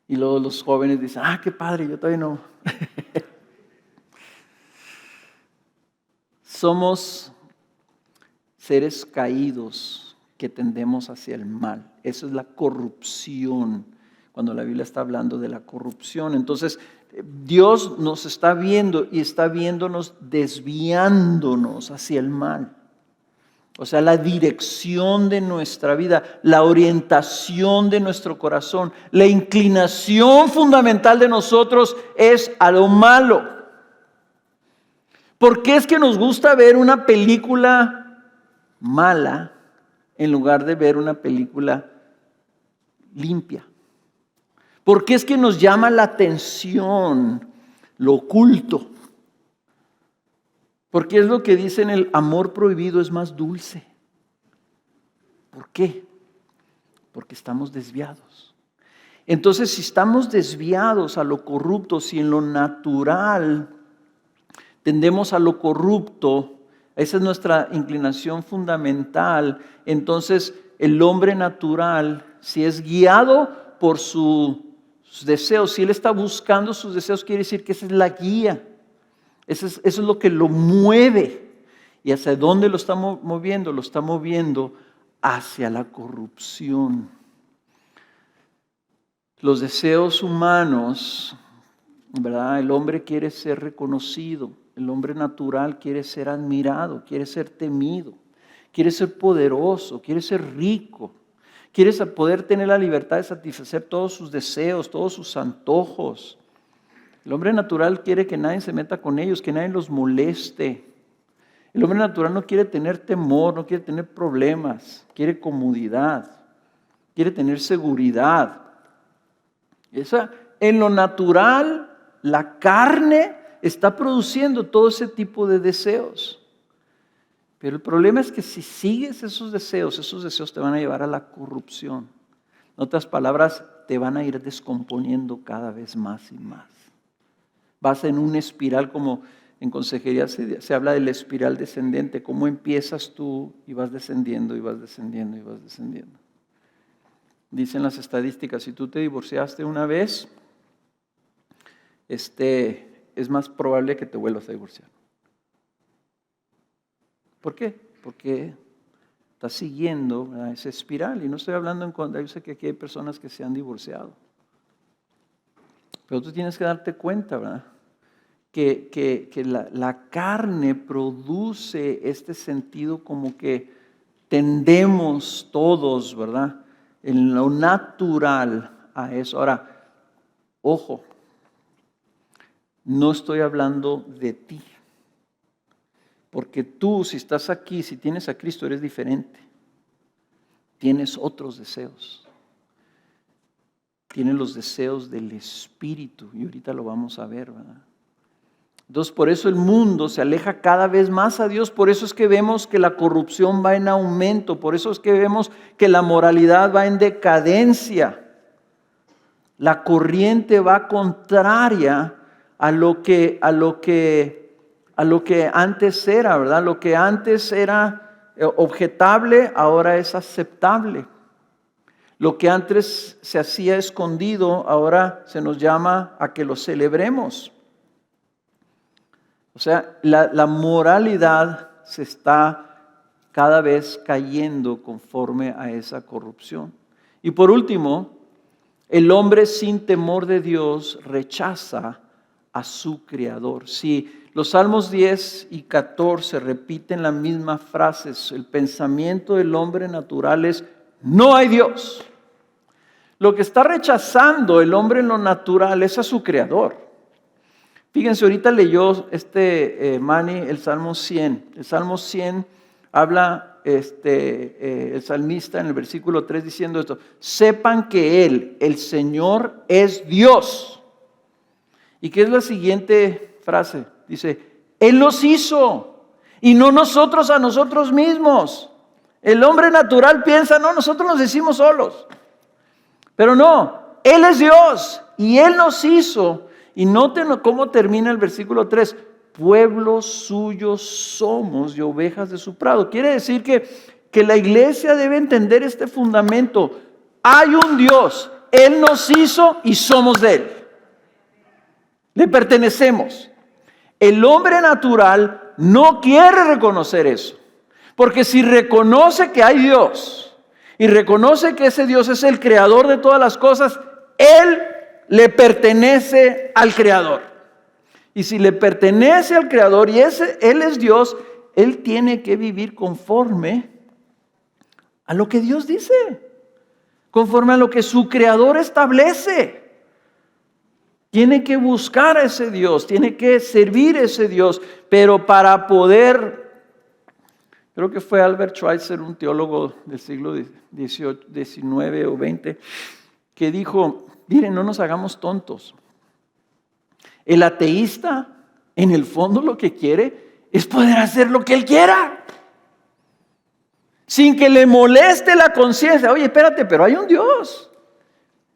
Y luego los jóvenes dicen, qué padre, yo todavía no. Somos seres caídos que tendemos hacia el mal. Eso es la corrupción, cuando la Biblia está hablando de la corrupción. Entonces, Dios nos está viendo y está viéndonos desviándonos hacia el mal. O sea, la dirección de nuestra vida, la orientación de nuestro corazón, la inclinación fundamental de nosotros es a lo malo. ¿Por qué es que nos gusta ver una película mala en lugar de ver una película limpia? ¿Por qué es que nos llama la atención lo oculto? Porque es lo que dicen, el amor prohibido es más dulce. ¿Por qué? Porque estamos desviados. Entonces, si estamos desviados a lo corrupto, si en lo natural tendemos a lo corrupto, esa es nuestra inclinación fundamental, entonces el hombre natural, si es guiado por sus deseos, si él está buscando sus deseos, quiere decir que esa es la guía. Eso es lo que lo mueve. ¿Y hacia dónde lo está moviendo? Lo está moviendo hacia la corrupción. Los deseos humanos, ¿verdad? El hombre quiere ser reconocido. El hombre natural quiere ser admirado, quiere ser temido, quiere ser poderoso, quiere ser rico. Quiere poder tener la libertad de satisfacer todos sus deseos, todos sus antojos. El hombre natural quiere que nadie se meta con ellos, que nadie los moleste. El hombre natural no quiere tener temor, no quiere tener problemas, quiere comodidad, quiere tener seguridad. En lo natural, la carne está produciendo todo ese tipo de deseos. Pero el problema es que si sigues esos deseos te van a llevar a la corrupción. En otras palabras, te van a ir descomponiendo cada vez más y más. Vas en una espiral, como en consejería se habla de la espiral descendente, cómo empiezas tú y vas descendiendo y vas descendiendo y vas descendiendo. Dicen las estadísticas, si tú te divorciaste una vez, es más probable que te vuelvas a divorciar. ¿Por qué? Porque estás siguiendo esa espiral. Y no estoy hablando en contra, yo sé que aquí hay personas que se han divorciado. Pero tú tienes que darte cuenta, ¿verdad? Que la carne produce este sentido como que tendemos todos, ¿verdad? En lo natural a eso. Ahora, ojo, no estoy hablando de ti. Porque tú, si estás aquí, si tienes a Cristo, eres diferente. tienes otros deseos. Tienes los deseos del Espíritu, y ahorita lo vamos a ver, ¿verdad? Entonces, por eso el mundo se aleja cada vez más a Dios. Por eso es que vemos que la corrupción va en aumento. Por eso es que vemos que la moralidad va en decadencia. La corriente va contraria a lo que antes era, ¿verdad? Lo que antes era objetable, ahora es aceptable. Lo que antes se hacía escondido, ahora se nos llama a que lo celebremos. O sea, la moralidad se está cada vez cayendo conforme a esa corrupción. Y por último, el hombre sin temor de Dios rechaza a su Creador. Si los Salmos 10 y 14 repiten la misma frase, el pensamiento del hombre natural es: no hay Dios. Lo que está rechazando el hombre en lo natural es a su Creador. Fíjense, ahorita leyó Manny el Salmo 100. El Salmo 100 habla el salmista en el versículo 3 diciendo esto: sepan que Él, el Señor, es Dios. ¿Y qué es la siguiente frase? Dice: Él nos hizo y no nosotros a nosotros mismos. El hombre natural piensa: no, nosotros nos hicimos solos. Pero no, Él es Dios y Él nos hizo. Y noten cómo termina el versículo 3. Pueblos suyos somos y ovejas de su prado. Quiere decir que la iglesia debe entender este fundamento. Hay un Dios, Él nos hizo y somos de Él. Le pertenecemos. El hombre natural no quiere reconocer eso. Porque si reconoce que hay Dios y reconoce que ese Dios es el creador de todas las cosas, Él le pertenece al Creador. Y si le pertenece al Creador y Él es Dios, Él tiene que vivir conforme a lo que Dios dice, conforme a lo que su Creador establece. Tiene que buscar a ese Dios, tiene que servir a ese Dios, pero para poder, creo que fue Albert Schweitzer, un teólogo del siglo XIX o XX, que dijo: miren, no nos hagamos tontos. El ateísta, en el fondo, lo que quiere es poder hacer lo que él quiera, sin que le moleste la conciencia. Oye, espérate, pero hay un Dios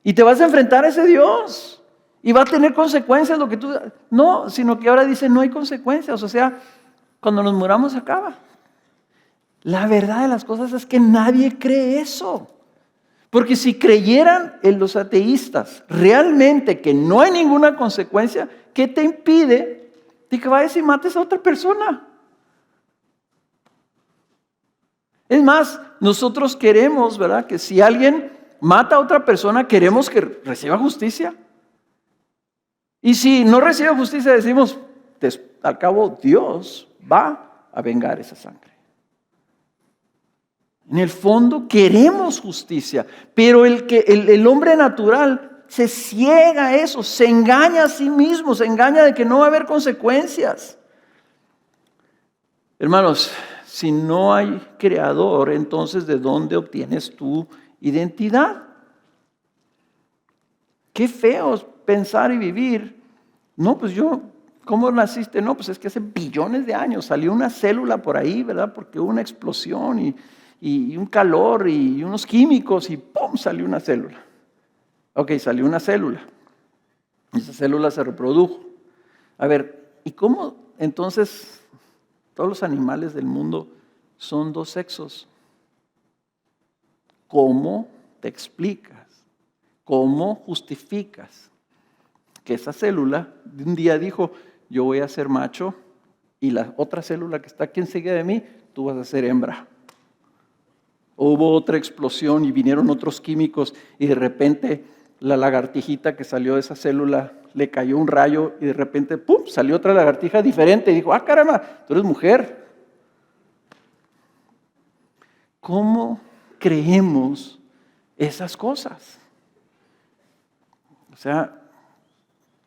y te vas a enfrentar a ese Dios y va a tener consecuencias lo que tú... No, sino que ahora dice: no hay consecuencias. O sea, cuando nos muramos acaba. La verdad de las cosas es que nadie cree eso. Porque si creyeran en los ateístas realmente que no hay ninguna consecuencia, ¿qué te impide de que vayas y mates a otra persona? Es más, nosotros queremos, ¿verdad?, que si alguien mata a otra persona, queremos que reciba justicia. Y si no recibe justicia, decimos: al cabo Dios va a vengar esa sangre. En el fondo queremos justicia, pero el hombre natural se ciega a eso, se engaña a sí mismo, se engaña de que no va a haber consecuencias. Hermanos, si no hay creador, entonces ¿de dónde obtienes tu identidad? Qué feo es pensar y vivir. No, pues ¿cómo naciste? No, pues es que hace billones de años salió una célula por ahí, ¿verdad? Porque hubo una explosión y un calor y unos químicos y ¡pum!, salió una célula. Ok, salió una célula. Esa célula se reprodujo. A ver, ¿y cómo entonces todos los animales del mundo son dos sexos? ¿Cómo te explicas? ¿Cómo justificas que esa célula de un día dijo: yo voy a ser macho y la otra célula que está aquí enseguida de mí, tú vas a ser hembra? Hubo otra explosión y vinieron otros químicos y de repente la lagartijita que salió de esa célula le cayó un rayo y de repente ¡pum!, salió otra lagartija diferente y dijo: ¡ah, caramba! Tú eres mujer. ¿Cómo creemos esas cosas? O sea,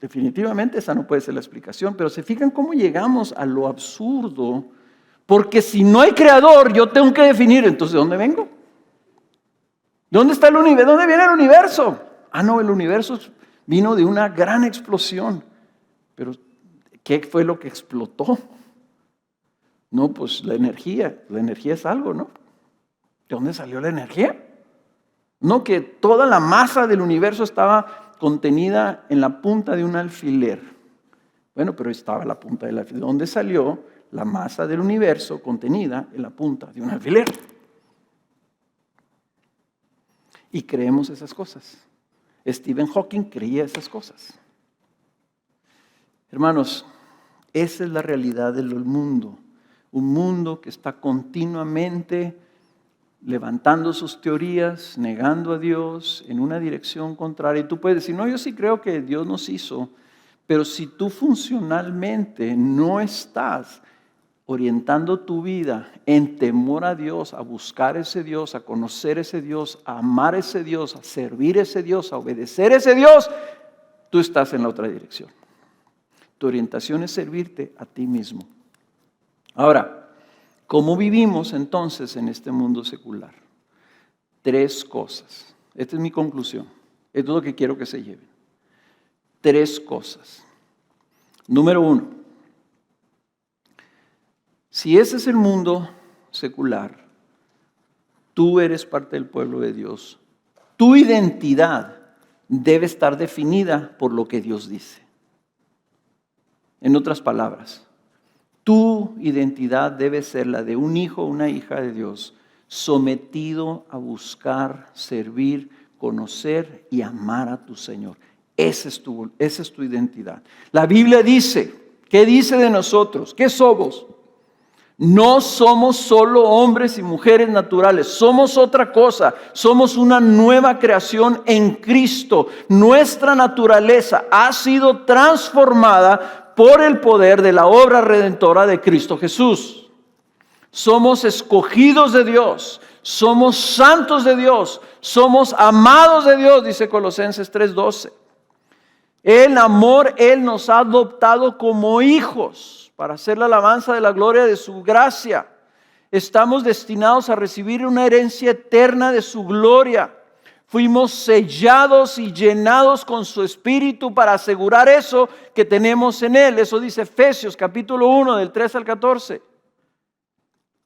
definitivamente esa no puede ser la explicación, pero se fijan cómo llegamos a lo absurdo. Porque si no hay creador, yo tengo que definir, entonces, ¿de dónde vengo? ¿Dónde está el universo? ¿Dónde viene el universo? Ah, no, el universo vino de una gran explosión. Pero, ¿qué fue lo que explotó? No, pues la energía. La energía es algo, ¿no? ¿De dónde salió la energía? No, que toda la masa del universo estaba contenida en la punta de un alfiler. Bueno, pero estaba la punta del alfiler. ¿De dónde salió la masa del universo contenida en la punta de un alfiler? Y creemos esas cosas. Stephen Hawking creía esas cosas. Hermanos, esa es la realidad del mundo. Un mundo que está continuamente levantando sus teorías, negando a Dios en una dirección contraria. Y tú puedes decir, no, yo sí creo que Dios nos hizo, pero si tú funcionalmente no estás orientando tu vida en temor a Dios, a buscar ese Dios, a conocer ese Dios, a amar ese Dios, a servir ese Dios, a obedecer ese Dios, tú estás en la otra dirección. Tu orientación es servirte a ti mismo. Ahora, ¿cómo vivimos entonces en este mundo secular? 3 cosas. Esta es mi conclusión. Esto es lo que quiero que se lleven. 3 cosas. Número 1. Si ese es el mundo secular, tú eres parte del pueblo de Dios. Tu identidad debe estar definida por lo que Dios dice. En otras palabras, tu identidad debe ser la de un hijo o una hija de Dios, sometido a buscar, servir, conocer y amar a tu Señor. Esa es tu identidad. La Biblia dice, ¿qué dice de nosotros? ¿Qué somos? No somos solo hombres y mujeres naturales, somos otra cosa, somos una nueva creación en Cristo. Nuestra naturaleza ha sido transformada por el poder de la obra redentora de Cristo Jesús. Somos escogidos de Dios, somos santos de Dios, somos amados de Dios, dice Colosenses 3:12. En amor, Él nos ha adoptado como hijos para hacer la alabanza de la gloria de su gracia. Estamos destinados a recibir una herencia eterna de su gloria. Fuimos sellados y llenados con su Espíritu para asegurar eso que tenemos en Él. Eso dice Efesios capítulo 1 del 3 al 14.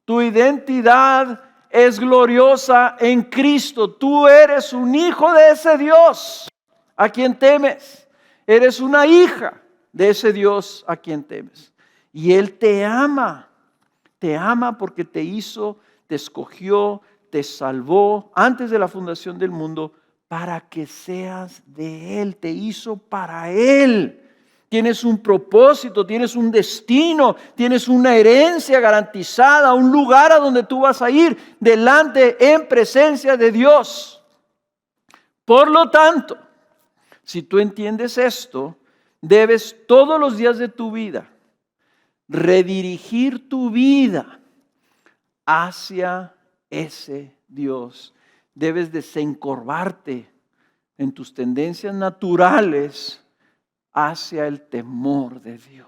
Tu identidad es gloriosa en Cristo. Tú eres un hijo de ese Dios a quien temes. Eres una hija de ese Dios a quien temes. Y Él te ama porque te hizo, te escogió, te salvó antes de la fundación del mundo para que seas de Él, te hizo para Él. Tienes un propósito, tienes un destino, tienes una herencia garantizada, un lugar a donde tú vas a ir delante en presencia de Dios. Por lo tanto, si tú entiendes esto, debes todos los días de tu vida redirigir tu vida hacia ese Dios. Debes desencorvarte en tus tendencias naturales hacia el temor de Dios.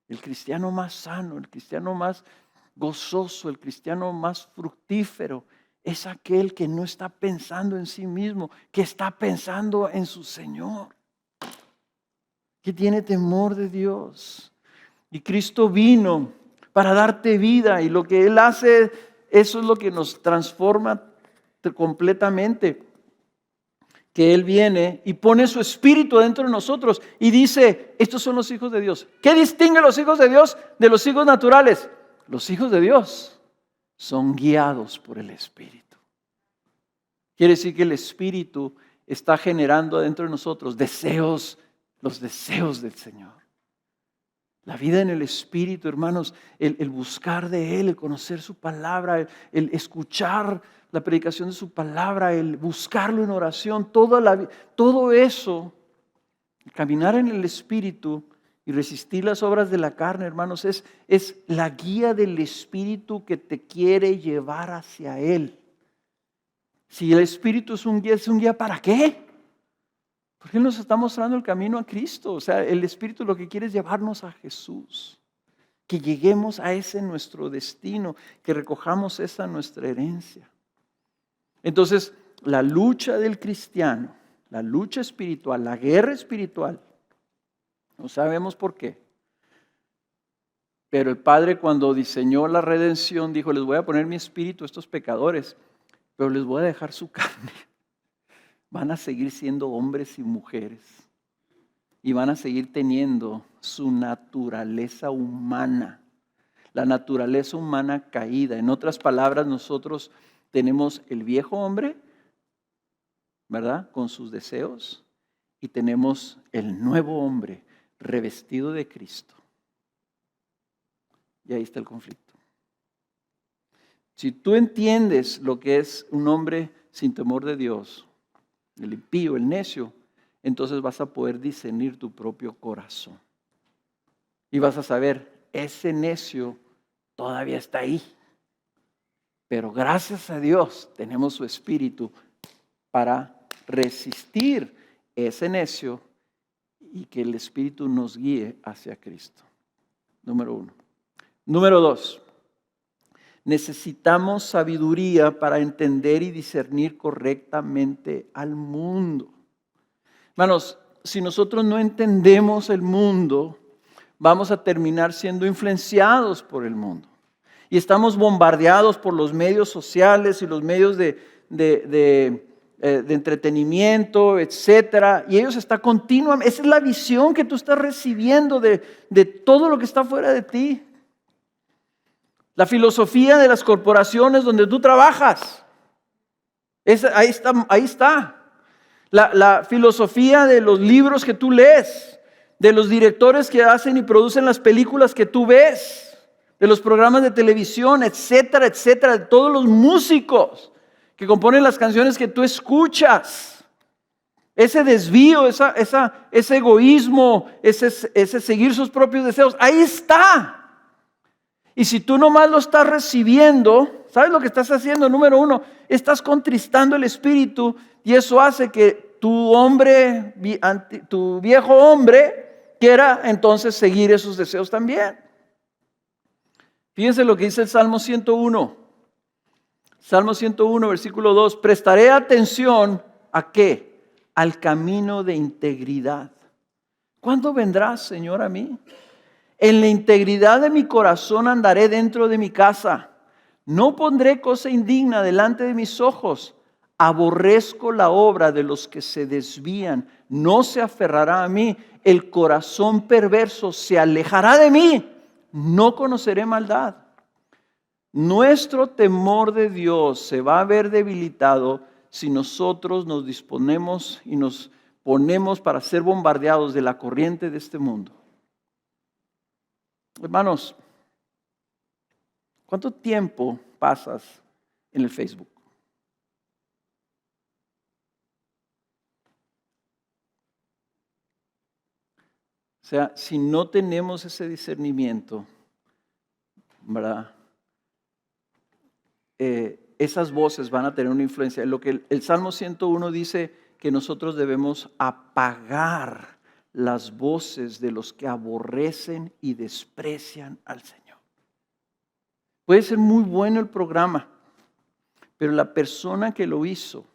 El cristiano más sano, el cristiano más gozoso, el cristiano más fructífero es aquel que no está pensando en sí mismo, que está pensando en su Señor, que tiene temor de Dios. Y Cristo vino para darte vida, y lo que Él hace, eso es lo que nos transforma completamente. Que Él viene y pone su Espíritu dentro de nosotros y dice, estos son los hijos de Dios. ¿Qué distingue a los hijos de Dios de los hijos naturales? Los hijos de Dios son guiados por el Espíritu. Quiere decir que el Espíritu está generando dentro de nosotros deseos, los deseos del Señor. La vida en el Espíritu, hermanos, el buscar de Él, el conocer su palabra, el escuchar la predicación de su palabra, el buscarlo en oración, todo eso, caminar en el Espíritu y resistir las obras de la carne, hermanos, es la guía del Espíritu que te quiere llevar hacia Él. Si el Espíritu es un guía ¿para qué? Porque Él nos está mostrando el camino a Cristo. O sea, el Espíritu lo que quiere es llevarnos a Jesús. Que lleguemos a ese nuestro destino, que recojamos esa nuestra herencia. Entonces, la lucha del cristiano, la lucha espiritual, la guerra espiritual, no sabemos por qué. Pero el Padre, cuando diseñó la redención, dijo: les voy a poner mi espíritu a estos pecadores, pero les voy a dejar su carne. Van a seguir siendo hombres y mujeres y van a seguir teniendo su naturaleza humana, la naturaleza humana caída. En otras palabras, nosotros tenemos el viejo hombre, ¿verdad?, con sus deseos, y tenemos el nuevo hombre revestido de Cristo. Y ahí está el conflicto. Si tú entiendes lo que es un hombre sin temor de Dios, el impío, el necio, entonces vas a poder discernir tu propio corazón. Y vas a saber, ese necio todavía está ahí. Pero gracias a Dios tenemos su espíritu para resistir ese necio y que el espíritu nos guíe hacia Cristo. Número 1. Número 2. Necesitamos sabiduría para entender y discernir correctamente al mundo. Hermanos, si nosotros no entendemos el mundo, vamos a terminar siendo influenciados por el mundo. Y estamos bombardeados por los medios sociales y los medios de entretenimiento, etcétera. Y ellos están continuamente, esa es la visión que tú estás recibiendo de todo lo que está fuera de ti. La filosofía de las corporaciones donde tú trabajas. Ahí está. La filosofía de los libros que tú lees, de los directores que hacen y producen las películas que tú ves, de los programas de televisión, etcétera, etcétera, de todos los músicos que componen las canciones que tú escuchas. Ese desvío, ese egoísmo, ese seguir sus propios deseos, ahí está. Y si tú nomás lo estás recibiendo, ¿sabes lo que estás haciendo? Número 1, estás contristando el espíritu y eso hace que tu viejo hombre quiera entonces seguir esos deseos también. Fíjense lo que dice el Salmo 101. Salmo 101, versículo 2. Prestaré atención ¿a qué? Al camino de integridad. ¿Cuándo vendrás, Señor, a mí? En la integridad de mi corazón andaré dentro de mi casa. No pondré cosa indigna delante de mis ojos. Aborrezco la obra de los que se desvían. No se aferrará a mí. El corazón perverso se alejará de mí. No conoceré maldad. Nuestro temor de Dios se va a ver debilitado si nosotros nos disponemos y nos ponemos para ser bombardeados de la corriente de este mundo. Hermanos, ¿cuánto tiempo pasas en el Facebook? O sea, si no tenemos ese discernimiento, ¿verdad? Esas voces van a tener una influencia. Lo que el Salmo 101 dice que nosotros debemos apagar las voces de los que aborrecen y desprecian al Señor. Puede ser muy bueno el programa, pero la persona que lo hizo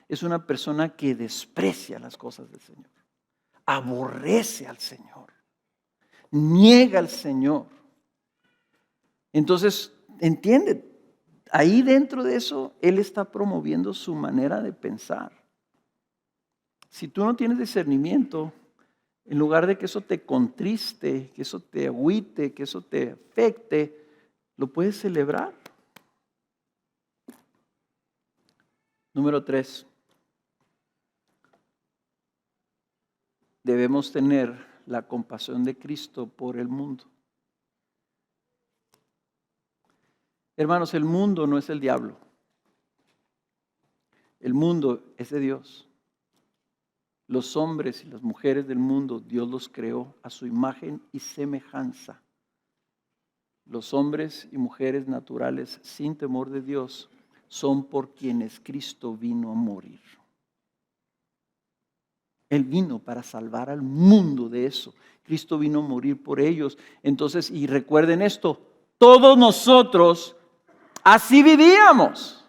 es una persona que desprecia las cosas del Señor, aborrece al Señor, niega al Señor. Entonces, entiende, ahí dentro de eso, Él está promoviendo su manera de pensar. Si tú no tienes discernimiento, en lugar de que eso te contriste, que eso te agüite, que eso te afecte, lo puedes celebrar. Número 3. Debemos tener la compasión de Cristo por el mundo. Hermanos, el mundo no es el diablo. El mundo es de Dios. Los hombres y las mujeres del mundo, Dios los creó a su imagen y semejanza. Los hombres y mujeres naturales sin temor de Dios son por quienes Cristo vino a morir. Él vino para salvar al mundo de eso. Cristo vino a morir por ellos. Entonces, y recuerden esto, todos nosotros así vivíamos.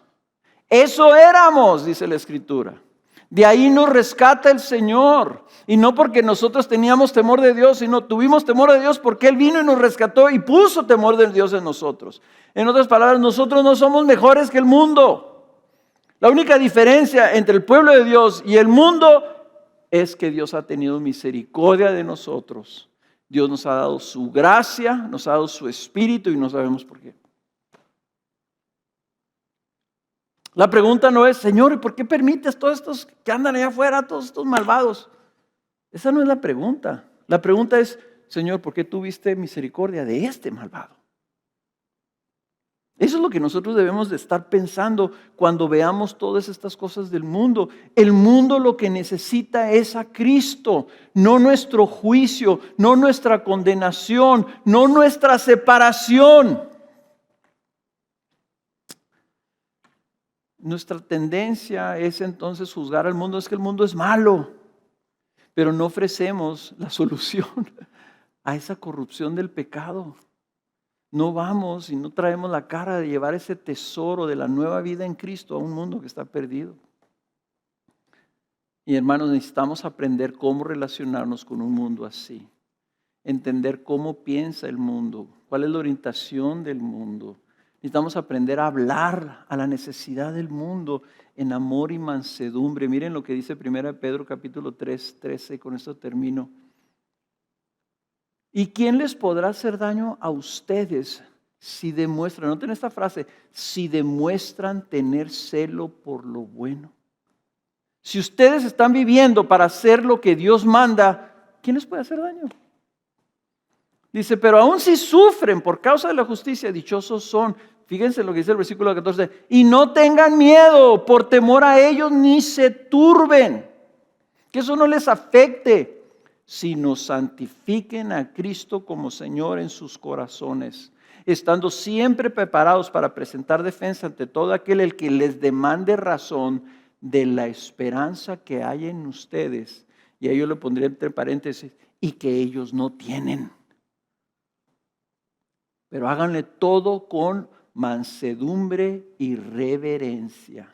Eso éramos, dice la Escritura. De ahí nos rescata el Señor. Y no porque nosotros teníamos temor de Dios, sino tuvimos temor de Dios porque Él vino y nos rescató y puso temor de Dios en nosotros. En otras palabras, nosotros no somos mejores que el mundo. La única diferencia entre el pueblo de Dios y el mundo es que Dios ha tenido misericordia de nosotros. Dios nos ha dado su gracia, nos ha dado su espíritu y no sabemos por qué. La pregunta no es, Señor, ¿y por qué permites todos estos que andan allá afuera, todos estos malvados? Esa no es la pregunta. La pregunta es, Señor, ¿por qué tuviste misericordia de este malvado? Eso es lo que nosotros debemos de estar pensando cuando veamos todas estas cosas del mundo. El mundo lo que necesita es a Cristo, no nuestro juicio, no nuestra condenación, no nuestra separación. Nuestra tendencia es entonces juzgar al mundo, es que el mundo es malo, pero no ofrecemos la solución a esa corrupción del pecado. No vamos y no traemos la cara de llevar ese tesoro de la nueva vida en Cristo a un mundo que está perdido. Y hermanos, necesitamos aprender cómo relacionarnos con un mundo así. Entender cómo piensa el mundo, cuál es la orientación del mundo. Necesitamos aprender a hablar a la necesidad del mundo en amor y mansedumbre. Miren lo que dice 1 Pedro capítulo 3, 13, con esto termino. ¿Y quién les podrá hacer daño a ustedes si demuestran, noten esta frase, si demuestran tener celo por lo bueno? Si ustedes están viviendo para hacer lo que Dios manda, ¿quién les puede hacer daño? Dice, pero aún si sufren por causa de la justicia, dichosos son. Fíjense lo que dice el versículo 14. Y no tengan miedo por temor a ellos, ni se turben. Que eso no les afecte, sino santifiquen a Cristo como Señor en sus corazones, estando siempre preparados para presentar defensa ante todo aquel el que les demande razón de la esperanza que hay en ustedes. Y ahí yo le pondría entre paréntesis, y que ellos no tienen. Pero háganle todo con mansedumbre y reverencia,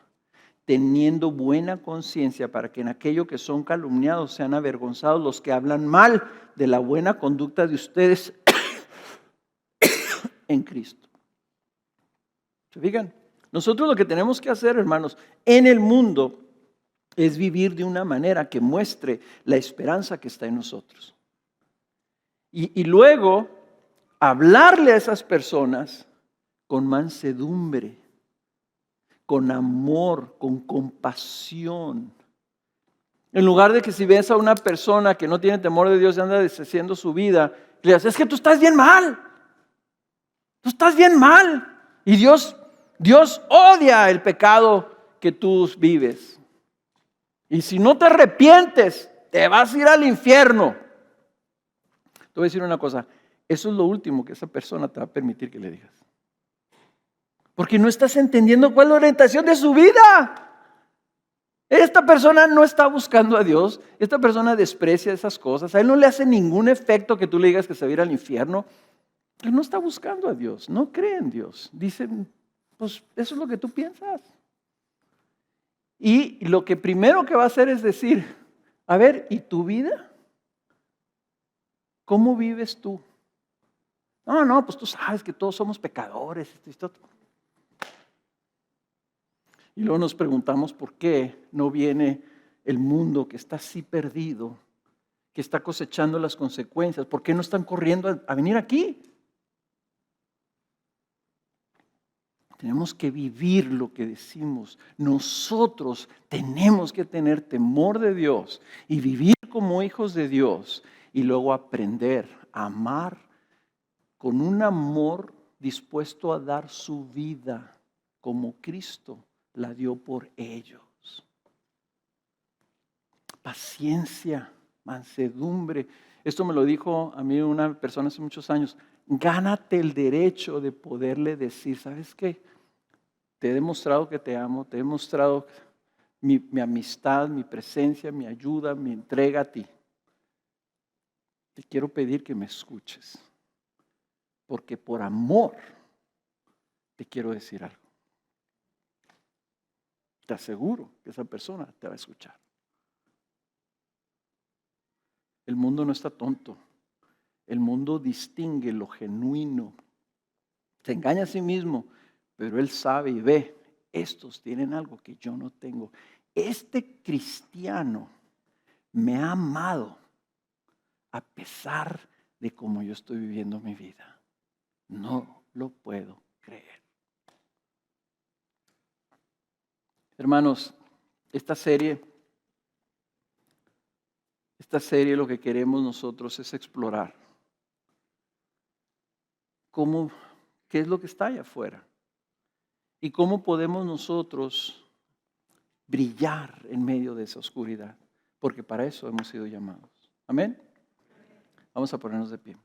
teniendo buena conciencia para que en aquello que son calumniados sean avergonzados los que hablan mal de la buena conducta de ustedes en Cristo. ¿Se fijan? Nosotros lo que tenemos que hacer, hermanos, en el mundo es vivir de una manera que muestre la esperanza que está en nosotros. Y luego hablarle a esas personas con mansedumbre, con amor, con compasión. En lugar de que si ves a una persona que no tiene temor de Dios y anda deshaciendo su vida, le dices, es que tú estás bien mal. Tú estás bien mal. Y Dios odia el pecado que tú vives. Y si no te arrepientes, te vas a ir al infierno. Te voy a decir una cosa, eso es lo último que esa persona te va a permitir que le digas. Porque no estás entendiendo cuál es la orientación de su vida. Esta persona no está buscando a Dios. Esta persona desprecia esas cosas. A él no le hace ningún efecto que tú le digas que se va a ir al infierno. Él no está buscando a Dios. No cree en Dios. Dicen, pues eso es lo que tú piensas. Y lo que primero que va a hacer es decir, a ver, ¿y tu vida? ¿Cómo vives tú? No, pues tú sabes que todos somos pecadores. Y luego nos preguntamos por qué no viene el mundo que está así perdido, que está cosechando las consecuencias. ¿Por qué no están corriendo a venir aquí? Tenemos que vivir lo que decimos. Nosotros tenemos que tener temor de Dios y vivir como hijos de Dios y luego aprender a amar con un amor dispuesto a dar su vida como Cristo la dio por ellos. Paciencia, mansedumbre. Esto me lo dijo a mí una persona hace muchos años. Gánate el derecho de poderle decir, ¿sabes qué? Te he demostrado que te amo, te he demostrado mi amistad, mi presencia, mi ayuda, mi entrega a ti. Te quiero pedir que me escuches, porque por amor te quiero decir algo. te aseguro que esa persona te va a escuchar. El mundo no está tonto. El mundo distingue lo genuino. Se engaña a sí mismo, pero él sabe y ve, estos tienen algo que yo no tengo. Este cristiano me ha amado a pesar de cómo yo estoy viviendo mi vida. No lo puedo creer. Hermanos, esta serie lo que queremos nosotros es explorar qué es lo que está allá afuera y cómo podemos nosotros brillar en medio de esa oscuridad, porque para eso hemos sido llamados. Amén. Vamos a ponernos de pie.